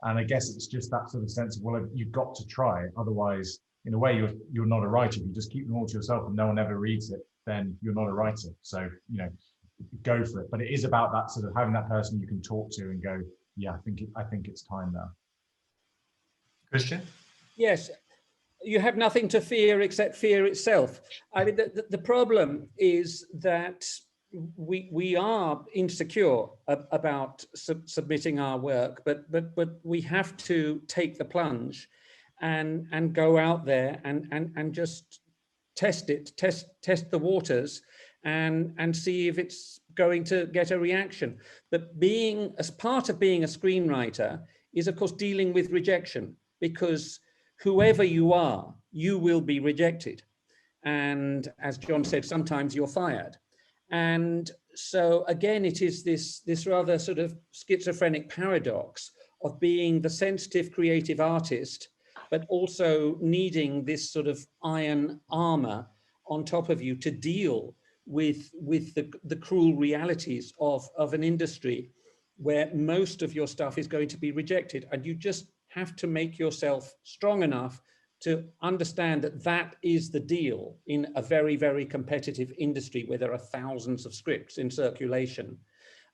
And I guess it's just that sort of sense of, well, you've got to try. Otherwise, in a way, you're not a writer. If you just keep them all to yourself and no one ever reads it, then you're not a writer. So, go for it. But it is about that sort of having that person you can talk to and go, yeah, I think it's time now. Christian? Yes, you have nothing to fear except fear itself. I mean, the problem is that we are insecure about submitting our work, but we have to take the plunge and go out there and just test the waters and see if it's going to get a reaction. But being, as part of being a screenwriter, is of course dealing with rejection, because whoever you are, you will be rejected. And as John said, sometimes you're fired. And so again, it is this rather sort of schizophrenic paradox of being the sensitive creative artist, but also needing this sort of iron armor on top of you to deal with the cruel realities of an industry where most of your stuff is going to be rejected. And you just have to make yourself strong enough to understand that that is the deal in a very, very competitive industry where there are thousands of scripts in circulation,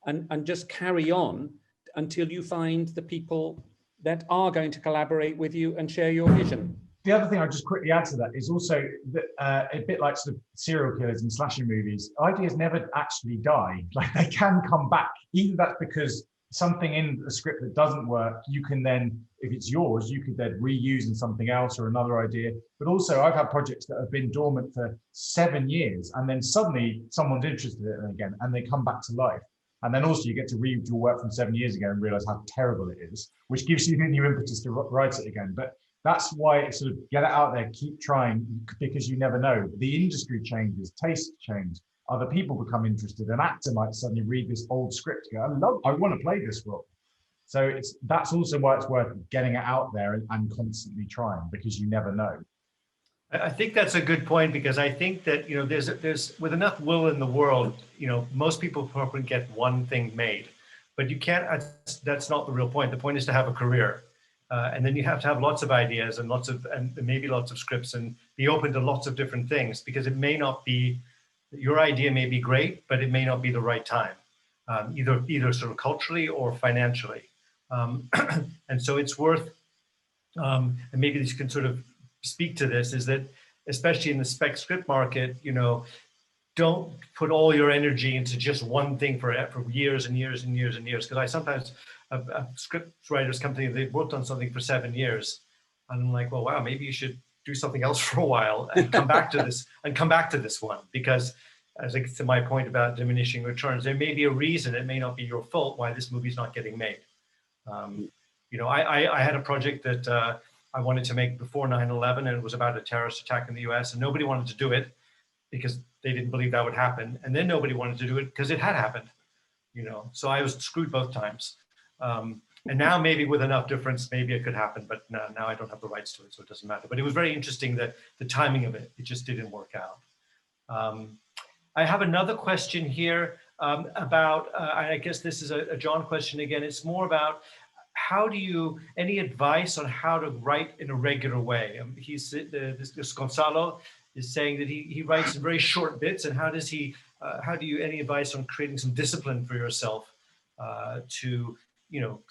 and just carry on until you find the people that are going to collaborate with you and share your vision. The other thing I'll just quickly add to that is also that a bit like sort of serial killers and slasher movies, ideas never actually die. Like, they can come back. Either that's because something in a script that doesn't work, you can then, if it's yours, you could then reuse in something else or another idea. But also, I've had projects that have been dormant for 7 years, and then suddenly someone's interested in it again, and they come back to life. And then also you get to read your work from 7 years ago and realize how terrible it is, which gives you a new impetus to write it again. But that's why it's sort of get it out there, keep trying, because you never know. The industry changes, tastes change, other people become interested. An actor might suddenly read this old script and go, I want to play this role. So that's also why it's worth getting it out there and constantly trying, because you never know. I think that's a good point, because I think that, you know, there's with enough will in the world, you know, most people probably get one thing made, but you can't, that's not the real point. The point is to have a career. And then you have to have lots of ideas and maybe lots of scripts, and be open to lots of different things, because it may not be, your idea may be great, but it may not be the right time, either sort of culturally or financially. And so it's worth, and maybe this can sort of speak to this, is that especially in the spec script market, you know, don't put all your energy into just one thing for years and years and years and years. Because I sometimes, a script writers company, they've worked on something for 7 years, and I'm like, well, wow, maybe you should do something else for a while and come back to this and come back to this one, because as I get to my point about diminishing returns, there may be a reason, it may not be your fault, why this movie's not getting made. You know, I had a project that I wanted to make before 9/11, and it was about a terrorist attack in the US, and nobody wanted to do it because they didn't believe that would happen. And then nobody wanted to do it because it had happened, you know, so I was screwed both times. And now maybe with enough difference, maybe it could happen, but now I don't have the rights to it, so it doesn't matter. But it was very interesting that the timing of it just didn't work out. I have another question here about, I guess this is a John question again. It's more about, how do you, any advice on how to write in a regular way? This Gonzalo is saying that he writes in very short bits, and how does he, any advice on creating some discipline for yourself to, you know,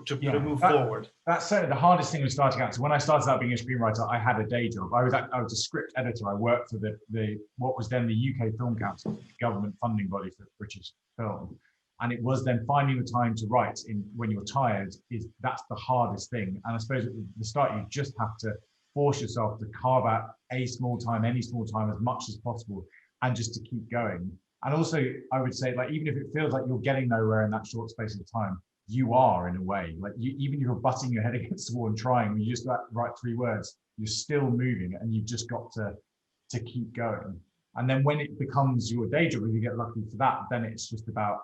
to move forward? That's certainly the hardest thing with starting out. So when I started out being a screenwriter, I had a day job. I was a script editor. I worked for the what was then the UK Film Council, the government funding body for British film. And it was then finding the time to write when you're tired, that's the hardest thing. And I suppose at the start, you just have to force yourself to carve out any small time as much as possible, and just to keep going. And also, I would say, like, even if it feels like you're getting nowhere in that short space of time, you are, in a way. Like, even if you're butting your head against the wall and trying, when you just write 3 words, you're still moving, and you've just got to keep going. And then when it becomes your day job, if you get lucky for that, then it's just about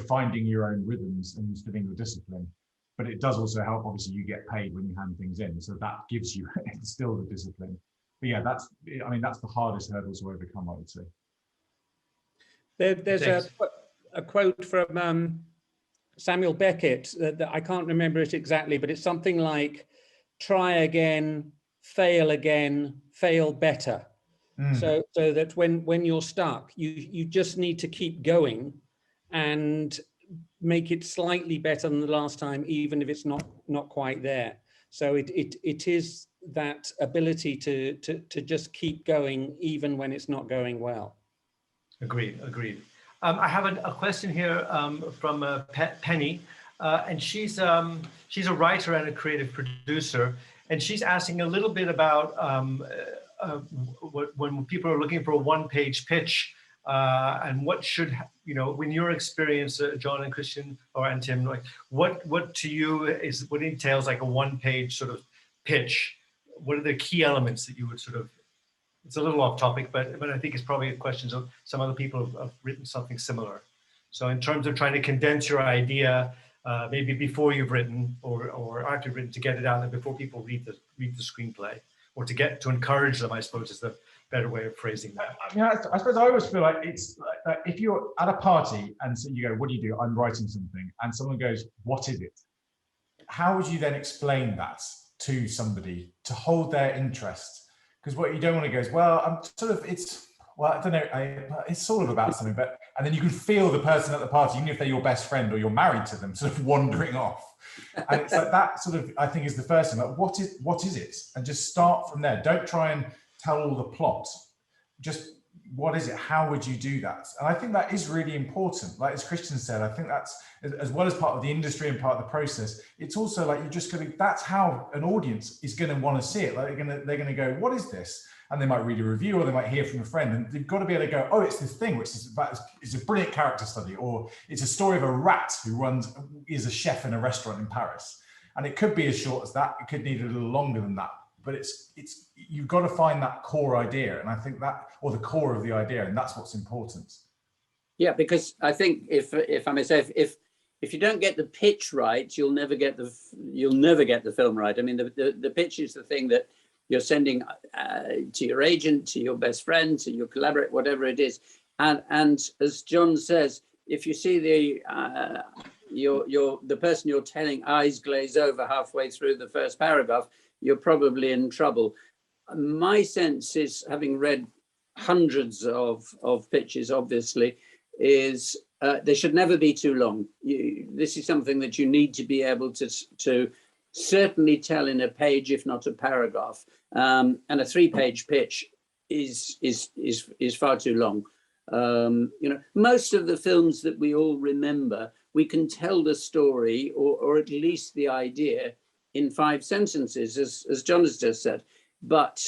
finding your own rhythms and instilling your discipline. But it does also help, obviously, you get paid when you hand things in, so that gives you still the discipline. But yeah, that's the hardest hurdle to overcome, I would say. There's a quote from Samuel Beckett that I can't remember it exactly, but it's something like, try again, fail better. So that when you're stuck, you just need to keep going and make it slightly better than the last time, even if it's not quite there. So it is that ability to just keep going even when it's not going well. Agreed. I have a question here from Penny, and she's a writer and a creative producer, and she's asking a little bit about when people are looking for a one-page pitch and what should, when your experience, John and Christian and Tim, like what to you what entails like a one-page sort of pitch? What are the key elements that you would sort of, it's a little off topic, but I think it's probably questions of some other people have written something similar. So in terms of trying to condense your idea, maybe before you've written or after you've written, to get it out there before people read the screenplay, or to encourage them, I suppose, is the better way of phrasing that. I suppose I always feel like it's like if you're at a party and so you go, what do you do? I'm writing something, and someone goes, what is it? How would you then explain that to somebody to hold their interest? Because what you don't want to go is, well, I'm sort of, I don't know, it's sort of about something, but, and then you can feel the person at the party, even if they're your best friend or you're married to them, sort of wandering off. And it's like that sort of, I think, is the first thing, like, what is it? And just start from there. Don't try and tell all the plot. Just, what is it? How would you do that? And I think that is really important. Like as Christian said, I think that's, as well as part of the industry and part of the process, it's also like, you're just going to, that's how an audience is going to want to see it. Like they're going to go, what is this? And they might read a review or they might hear from a friend, and they've got to be able to go, oh, it's this thing, which is it's a brilliant character study, or it's a story of a rat who is a chef in a restaurant in Paris. And it could be as short as that. It could need a little longer than that. But it's you've got to find that core idea, and I think that, or the core of the idea, and that's what's important. Yeah, because I think if I may say, if you don't get the pitch right, you'll never get the film right. I mean, the pitch is the thing that you're sending to your agent, to your best friend, to your collaborator, whatever it is. And as John says, if you see the person you're telling eyes glaze over halfway through the first paragraph, you're probably in trouble. My sense is, having read hundreds of pitches, obviously, is they should never be too long. This is something that you need to be able to certainly tell in a page, if not a paragraph. And a 3-page pitch is far too long. Most of the films that we all remember, we can tell the story or at least the idea in 5 sentences, as John has just said. But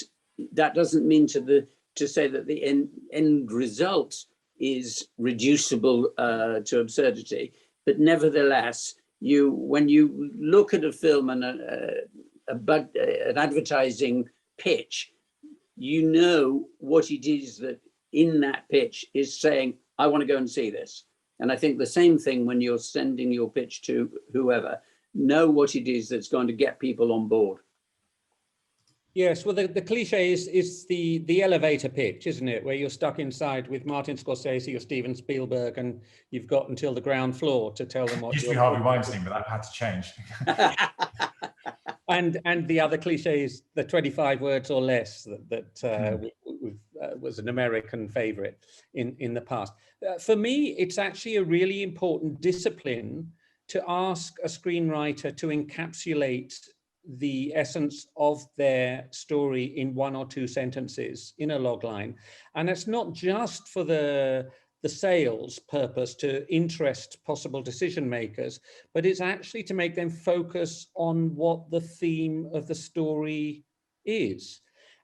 that doesn't mean to say that the end result is reducible to absurdity. But nevertheless, when you look at a film and an advertising pitch, you know what it is that in that pitch is saying, I want to go and see this. And I think the same thing when you're sending your pitch to whoever, know what it is that's going to get people on board. Yes, well, the cliche is the elevator pitch, isn't it? Where you're stuck inside with Martin Scorsese or Steven Spielberg, and you've got until the ground floor to tell them what. Used to be Harvey Weinstein, but that had to change. And the other cliche is the 25 words or less that was an American favorite in the past. For me, it's actually a really important discipline to ask a screenwriter to encapsulate the essence of their story in 1 or 2 sentences in a log line. And it's not just for the sales purpose to interest possible decision makers, but it's actually to make them focus on what the theme of the story is.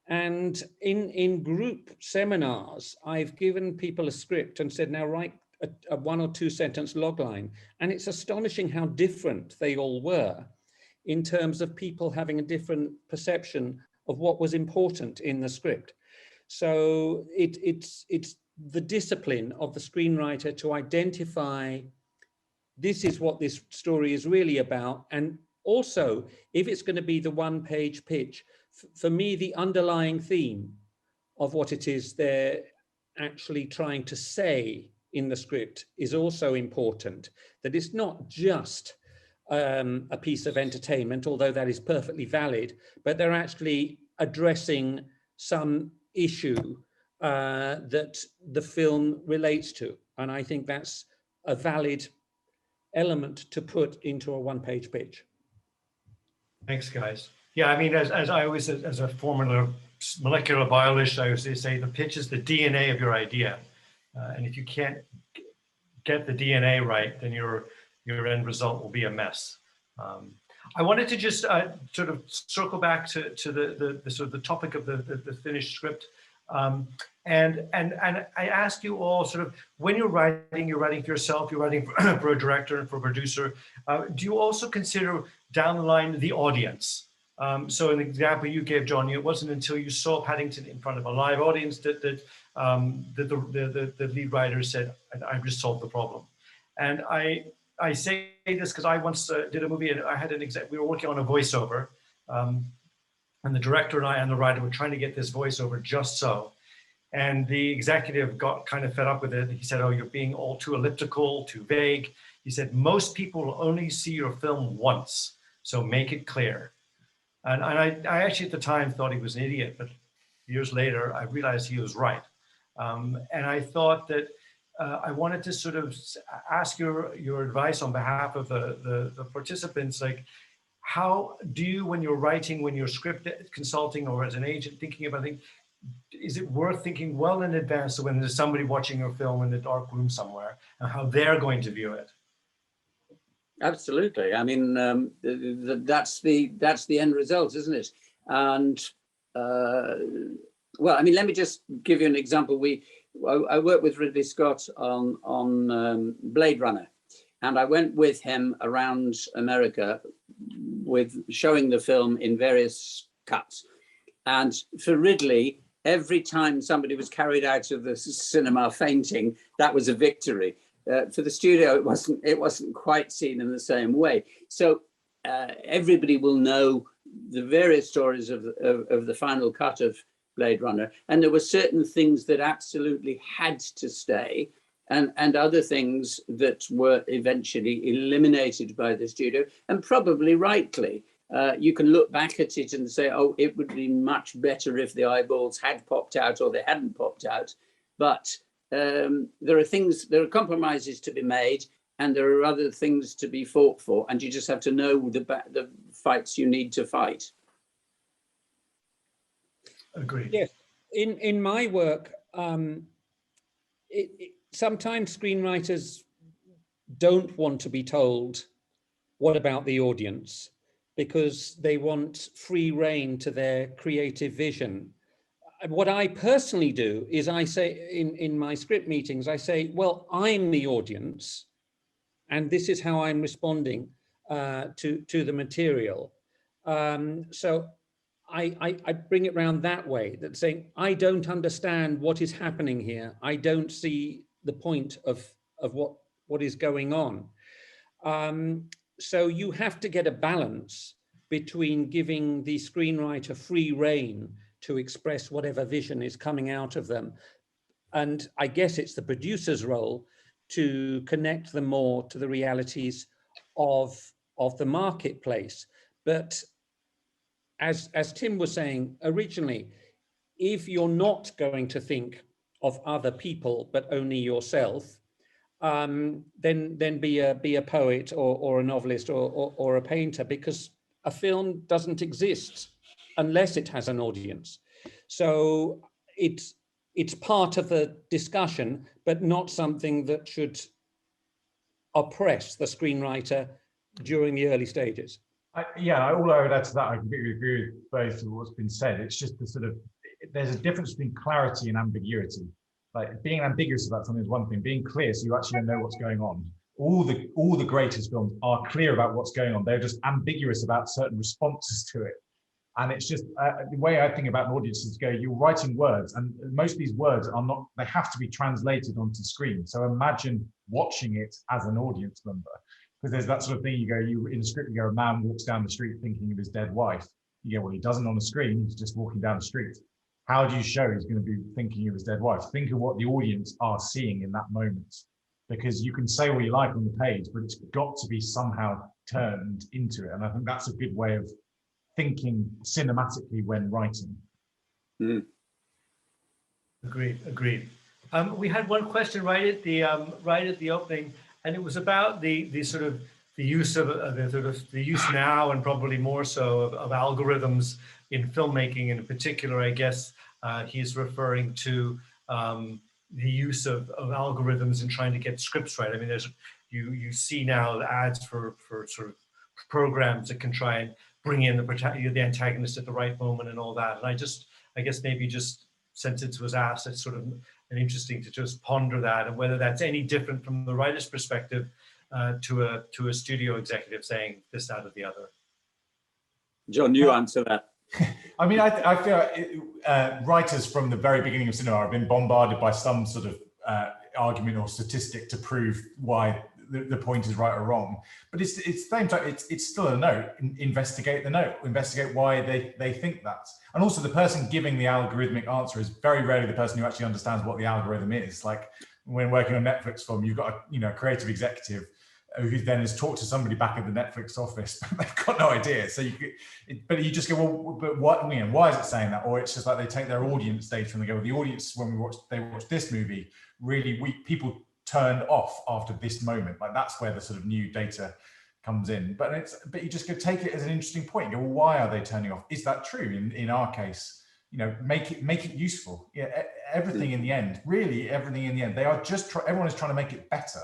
And in group seminars, I've given people a script and said, now write a 1 or 2 sentence log line. And it's astonishing how different they all were in terms of people having a different perception of what was important in the script. So it's the discipline of the screenwriter to identify this is what this story is really about. And also, if it's going to be the 1-page pitch, for me, the underlying theme of what it is they're actually trying to say in the script is also important. That it's not just a piece of entertainment, although that is perfectly valid, but they're actually addressing some issue that the film relates to. And I think that's a valid element to put into a 1-page pitch. Thanks, guys. Yeah, I mean, as I always, as a former molecular biologist, I always say the pitch is the DNA of your idea. And if you can't get the DNA right, then your end result will be a mess. I wanted to just sort of circle back to the sort of the topic of the finished script. And I ask you all sort of, when you're writing for yourself, you're writing for a director and for a producer, do you also consider down the line the audience? So an example you gave, Jon, it wasn't until you saw Paddington in front of a live audience that the lead writer said, "I've just solved the problem." And I say this because I once did a movie and I had we were working on a voiceover, and the director and I and the writer were trying to get this voiceover just so. And the executive got kind of fed up with it. He said, "Oh, you're being all too elliptical, too vague." He said, "Most people will only see your film once, so make it clear." And I actually at the time thought he was an idiot, but years later, I realized he was right. And I thought that I wanted to sort of ask your advice on behalf of the participants, like, how do you, when you're writing, when you're script consulting or as an agent thinking about things, is it worth thinking well in advance so when there's somebody watching your film in a dark room somewhere and how they're going to view it? Absolutely. I mean, that's the end result, isn't it? And well, I mean, let me just give you an example. I worked with Ridley Scott on Blade Runner, and I went with him around America with showing the film in various cuts. And for Ridley, every time somebody was carried out of the cinema fainting, that was a victory. For the studio, it wasn't quite seen in the same way. So everybody will know the various stories of the final cut of Blade Runner, and there were certain things that absolutely had to stay, and other things that were eventually eliminated by the studio, and probably rightly. You can look back at it and say, "Oh, it would be much better if the eyeballs had popped out or they hadn't popped out," but there are compromises to be made, and there are other things to be fought for, and you just have to know the fights you need to fight. Agreed. Yes, in my work, sometimes screenwriters don't want to be told what about the audience, because they want free rein to their creative vision. What I personally do is I say in my script meetings, I say, well, I'm the audience, and this is how I'm responding to the material. So I bring it around that way, that saying, I don't understand what is happening here. I don't see the point of what is going on. So you have to get a balance between giving the screenwriter free rein to express whatever vision is coming out of them. And I guess it's the producer's role to connect them more to the realities of the marketplace. But as Tim was saying originally, if you're not going to think of other people, but only yourself, then be a poet or a novelist or a painter, because a film doesn't exist unless it has an audience. So it's part of the discussion, but not something that should oppress the screenwriter during the early stages. All I would add to that, I completely agree with both of what's been said. It's just the sort of, there's a difference between clarity and ambiguity. Like, being ambiguous about something is one thing, being clear so you actually know what's going on. All the greatest films are clear about what's going on. They're just ambiguous about certain responses to it. And it's just the way I think about an audience is you're writing words, and most of these words are not, they have to be translated onto screen. So imagine watching it as an audience member, because there's that sort of thing, you in a script, a man walks down the street thinking of his dead wife. Well, he doesn't on the screen, he's just walking down the street. How do you show he's going to be thinking of his dead wife? Think of what the audience are seeing in that moment, because you can say what you like on the page, but it's got to be somehow turned into it. And I think that's a good way of thinking cinematically when writing. Mm. Agreed. We had one question right at the opening, and it was about the sort of the use of the use now, and probably more so of algorithms in filmmaking. And in particular, I guess he's referring to the use of algorithms in trying to get scripts right. I mean, you see now the ads for sort of programs that can try and bring in the antagonist at the right moment and all that. And I guess maybe just sentence was asked. It's sort of interesting to just ponder that, and whether that's any different from the writer's perspective to a studio executive saying this, that, or the other. John, you answer that. I mean, I feel writers from the very beginning of cinema have been bombarded by some sort of argument or statistic to prove why the point is right or wrong. But it's same time, it's still a note. Investigate the note. Investigate why they think that. And also, the person giving the algorithmic answer is very rarely the person who actually understands what the algorithm is. Like when working on Netflix film, you've got a creative executive who then has talked to somebody back at the Netflix office, but they've got no idea. So but you just go, well, but what? Why is it saying that? Or it's just like they take their audience data and they go, well, the audience when they watch this movie, really people turned off after this moment. Like that's where the sort of new data comes in. But you just go take it as an interesting point. You go, well, why are they turning off? Is that true? In our case, make it useful. Yeah, everything in the end, really everything in the end. They are just everyone is trying to make it better.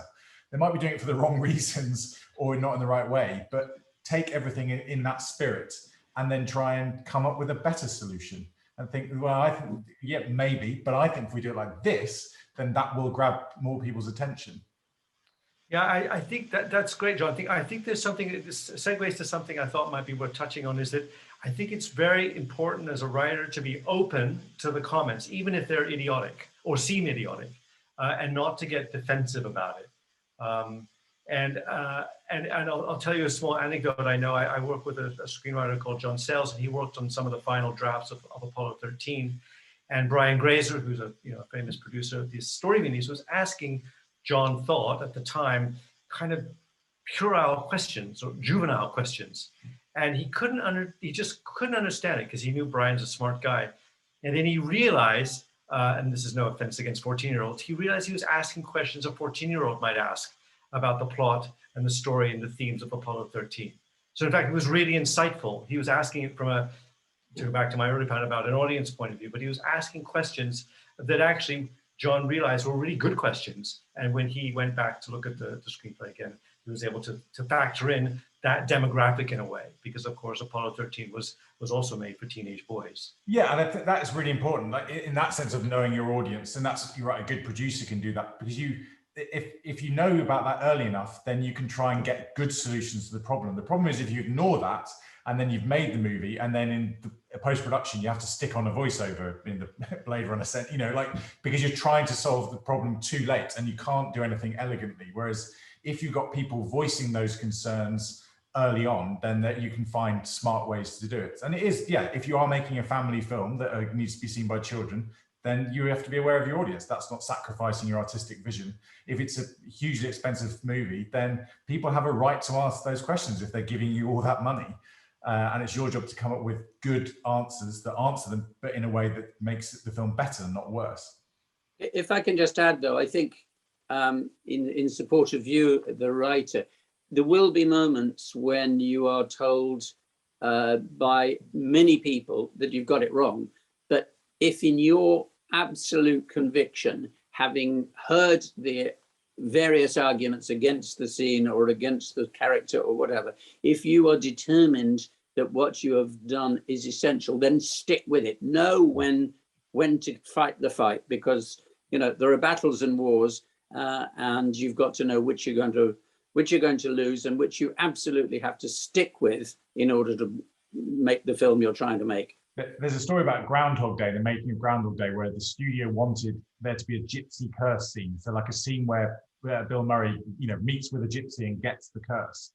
They might be doing it for the wrong reasons or not in the right way, but take everything in that spirit and then try and come up with a better solution and think, well, I think, yeah, maybe, but I think if we do it like this, then that will grab more people's attention. Yeah, I think that's great, John. I think there's something, this segues to something I thought might be worth touching on, is that I think it's very important as a writer to be open to the comments, even if they're idiotic or seem idiotic, and not to get defensive about it. And I'll tell you a small anecdote. I know I work with a screenwriter called John Sayles, and he worked on some of the final drafts of Apollo 13. And Brian Grazer, who's a famous producer of these story minis, was asking John thought at the time kind of puerile questions or juvenile questions, and he just couldn't understand it because he knew Brian's a smart guy. And then he realized, and this is no offense against 14-year-olds, he realized he was asking questions a 14-year-old might ask about the plot and the story and the themes of Apollo 13. So in fact, it was really insightful. He was asking it from to go back to my early point about an audience point of view, but he was asking questions that actually John realized were really good questions. And when he went back to look at the screenplay again, he was able to factor in that demographic in a way, because of course Apollo 13 was also made for teenage boys. Yeah, and I think that is really important, like in that sense of knowing your audience. And that's, you're right, a good producer can do that, because if you know about that early enough, then you can try and get good solutions to the problem. The problem is if you ignore that, and then you've made the movie, and then in the post-production, you have to stick on a voiceover in the Blade Runner set, because you're trying to solve the problem too late and you can't do anything elegantly. Whereas if you've got people voicing those concerns early on, then that you can find smart ways to do it. And it is, yeah, if you are making a family film that needs to be seen by children, then you have to be aware of your audience. That's not sacrificing your artistic vision. If it's a hugely expensive movie, then people have a right to ask those questions if they're giving you all that money. And it's your job to come up with good answers that answer them, but in a way that makes the film better, not worse. If I can just add, though, I think in support of you, the writer, there will be moments when you are told by many people that you've got it wrong. But if in your absolute conviction, having heard the various arguments against the scene or against the character or whatever, if you are determined that what you have done is essential, then stick with it. Know when to fight the fight, because there are battles and wars, and you've got to know which you're going to lose and which you absolutely have to stick with in order to make the film you're trying to make. There's a story about Groundhog Day, the making of Groundhog Day, where the studio wanted there to be a gypsy curse scene. So like a scene where Bill Murray, meets with a gypsy and gets the curse.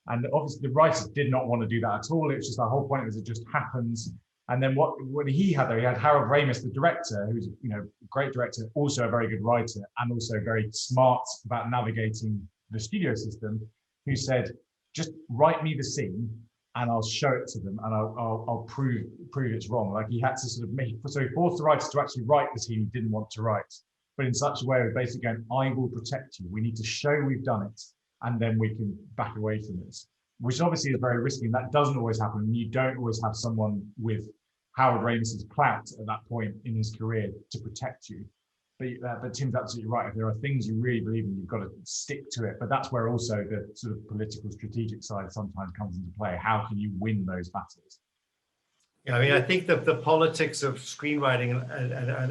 And obviously the writers did not want to do that at all. It was just the whole point was it just happens. And then what he had there, he had Harold Ramis, the director, who's a great director, also a very good writer, and also very smart about navigating the studio system, who said, just write me the scene and I'll show it to them and I'll prove it's wrong. Like he had to sort of so he forced the writers to actually write the scene he didn't want to write, but in such a way of basically going, I will protect you. We need to show we've done it, and then we can back away from it, which obviously is very risky. And that doesn't always happen. And you don't always have someone with Harold Ramis's clout at that point in his career to protect you. But Tim's absolutely right. If there are things you really believe in, you've got to stick to it. But that's where also the sort of political strategic side sometimes comes into play. How can you win those battles? Yeah, I mean, I think the politics of screenwriting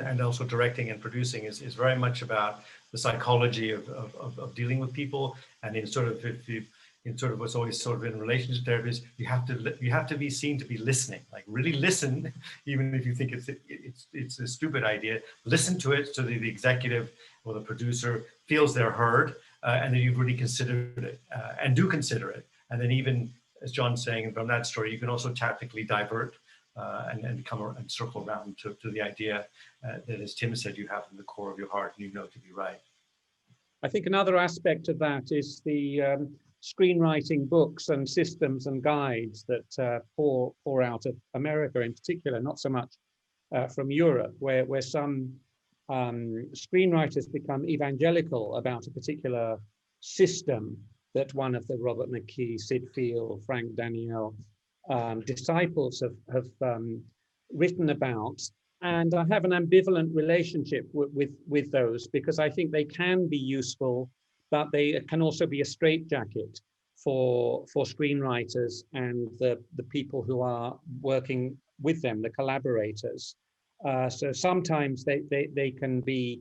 and also directing and producing is very much about the psychology of dealing with people. And in sort of, in sort of what's always sort of in relationship therapies, you have to be seen to be listening, like really listen, even if you think it's a stupid idea. Listen to it so that the executive or the producer feels they're heard, and that you've really considered it, and do consider it. And then even, as John's saying from that story, you can also tactically divert and come and circle around to the idea that, as Tim said, you have in the core of your heart and you know to be right. I think another aspect of that is the screenwriting books and systems and guides that pour out of America in particular, not so much from Europe, where some screenwriters become evangelical about a particular system that one of the Robert McKee, Sid Field, Frank Daniel disciples have written about. And I have an ambivalent relationship with those, because I think they can be useful, but they can also be a straitjacket for screenwriters and the people who are working with them, the collaborators. So sometimes they can be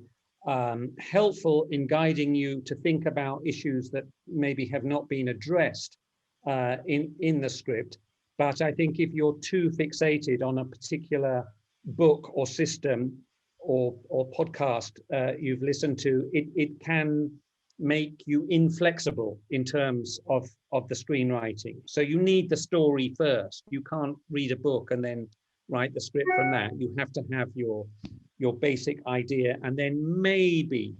helpful in guiding you to think about issues that maybe have not been addressed in the script. But I think if you're too fixated on a particular book or system or podcast you've listened to, it can make you inflexible in terms of the screenwriting. So you need the story first. You can't read a book and then write the script from that. You have to have your basic idea, and then maybe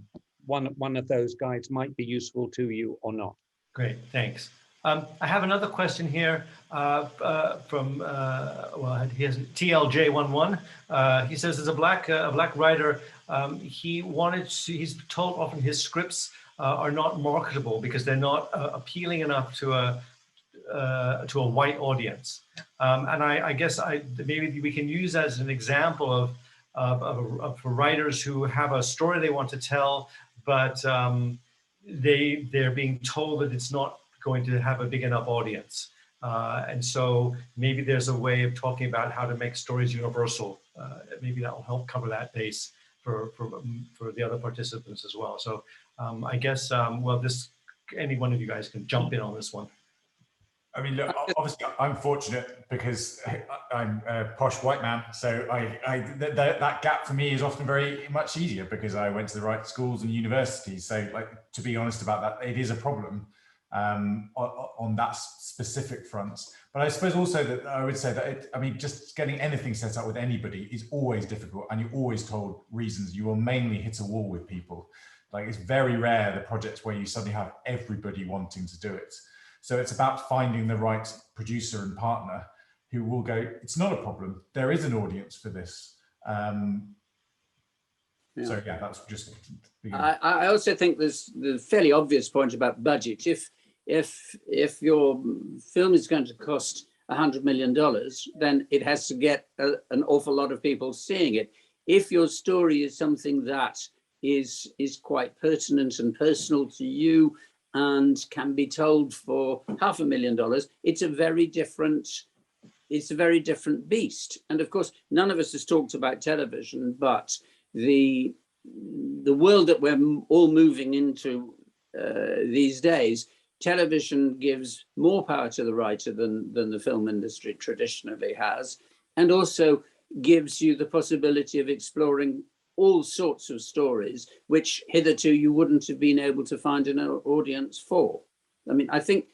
one of those guides might be useful to you or not. Great, thanks. I have another question here from well, he has TLJ11. He says, as a black writer, he's told often his scripts are not marketable because they're not appealing enough to a white audience. And I guess maybe we can use as an example of writers who have a story they want to tell, but they're being told that it's not going to have a big enough audience. And so maybe there's a way of talking about how to make stories universal. Maybe that will help cover that base for the other participants as well. So I guess, well, any one of you guys can jump in on this one. I mean, look, obviously I'm fortunate because I'm a posh white man. So that gap for me is often very much easier because I went to the right schools and universities. So, like, to be honest about that, it is a problem on that specific front. But I suppose also that I would say that, I mean, just getting anything set up with anybody is always difficult, and you're always told reasons. You will mainly hit a wall with people. Like, it's very rare the projects where you suddenly have everybody wanting to do it. So it's about finding the right producer and partner who will go, it's not a problem. There is an audience for this. So yeah, that's just. I also think there's the fairly obvious point about budget. If your film is going to cost $100 million, then it has to get an awful lot of people seeing it. If your story is something that is quite pertinent and personal to you and can be told for $500,000, it's a very different beast. And of course, none of us has talked about television, but the world that we're all moving into these days, television gives more power to the writer than the film industry traditionally has, and also gives you the possibility of exploring all sorts of stories which hitherto you wouldn't have been able to find an audience for. I mean, I think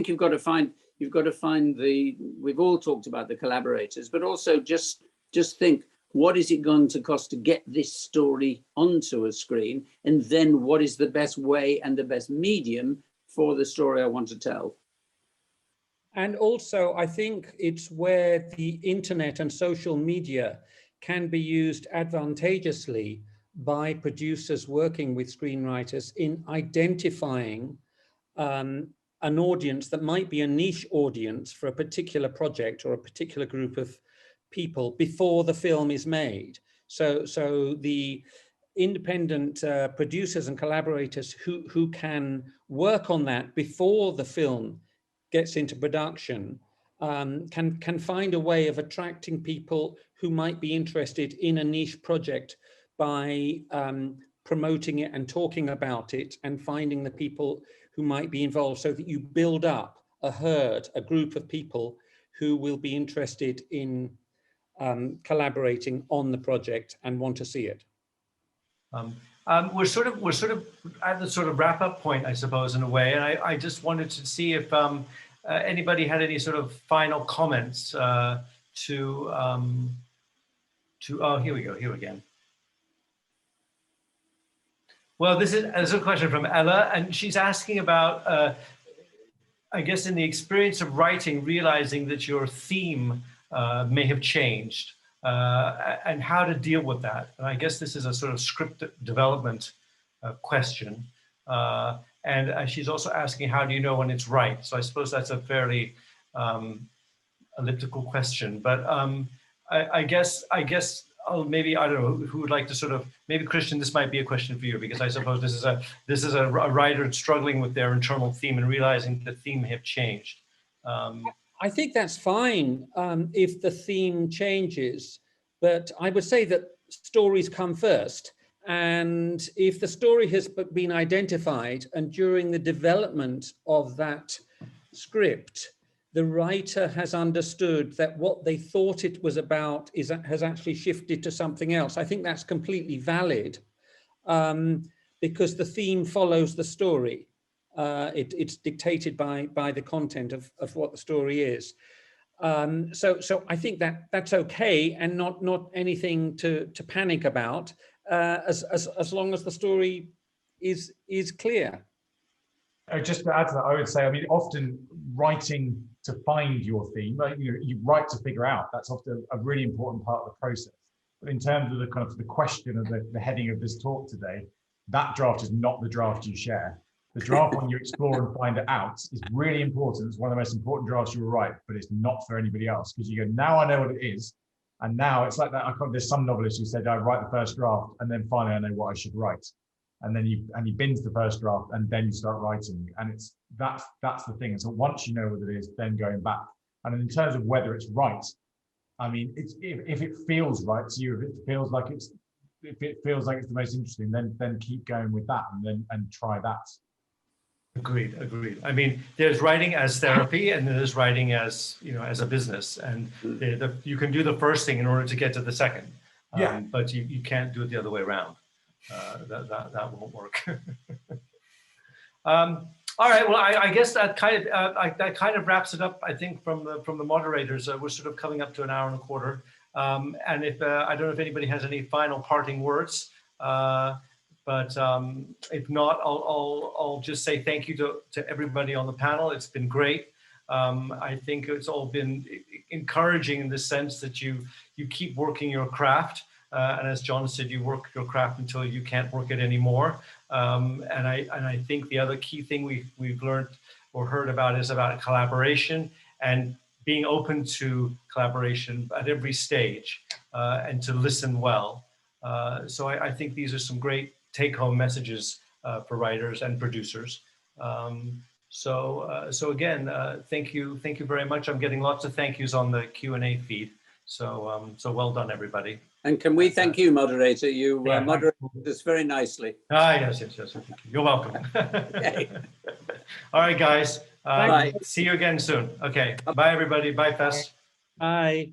you've got to find we've all talked about the collaborators, but also just think, what is it going to cost to get this story onto a screen? And then what is the best way and the best medium for the story I want to tell? And also, I think it's where the internet and social media can be used advantageously by producers working with screenwriters in identifying an audience that might be a niche audience for a particular project or a particular group of people before the film is made. So the independent producers and collaborators who can work on that before the film gets into production can find a way of attracting people who might be interested in a niche project by promoting it and talking about it and finding the people who might be involved, so that you build up a herd, a group of people who will be interested in collaborating on the project and want to see it. We're sort of at the sort of wrap up point, I suppose, in a way, and I just wanted to see if anybody had any sort of final comments oh, here we go, here again. Well, this is a question from Ella, and she's asking about, I guess, in the experience of writing, realizing that your theme may have changed, and how to deal with that. And I guess this is a sort of script development question. And she's also asking, how do you know when it's right? So I suppose that's a fairly elliptical question, but I guess maybe, I don't know, who would like to sort of, maybe Christian, this might be a question for you, because I suppose this is a writer struggling with their internal theme and realizing the theme may have changed. I think that's fine if the theme changes, but I would say that stories come first. And if the story has been identified and during the development of that script, the writer has understood that what they thought it was about has actually shifted to something else, I think that's completely valid, because the theme follows the story. It's dictated by the content of what the story is. So I think that's okay, and not anything to panic about, as long as the story is clear. Just to add to that, I would say, I mean, often writing to find your theme, you write to figure out. That's often a really important part of the process. But in terms of the kind of the question of the heading of this talk today, that draft is not the draft you share. The draft when you explore and find it out is really important. It's one of the most important drafts you will write, but it's not for anybody else, because you go, now I know what it is. And now it's like that. There's some novelists who said, I write the first draft and then finally I know what I should write. And then you binge the first draft and then you start writing. And that's the thing. And so once you know what it is, then going back. And in terms of whether it's right, I mean, if it feels right to you, if it feels like it's the most interesting, then keep going with that and try that. Agreed. I mean, there's writing as therapy, and there's writing as, as a business, and you can do the first thing in order to get to the second. But you can't do it the other way around. That won't work. All right. Well, I guess that kind of wraps it up. I think from the moderators, we're sort of coming up to an hour and a quarter. And if I don't know if anybody has any final parting words. But if not, I'll just say thank you to everybody on the panel. It's been great. I think it's all been encouraging in the sense that you keep working your craft. And as Jon said, you work your craft until you can't work it anymore. And I think the other key thing we've learned or heard about is about collaboration and being open to collaboration at every stage, and to listen well. So I think these are some great take-home messages for writers and producers. So again, thank you very much. I'm getting lots of thank yous on the Q&A feed. So well done, everybody. And can we thank you, moderator? You moderated this very nicely. Yes. You're welcome. Okay. All right, guys. Bye. See you again soon. Okay. Bye, everybody. Bye, Fess. Bye.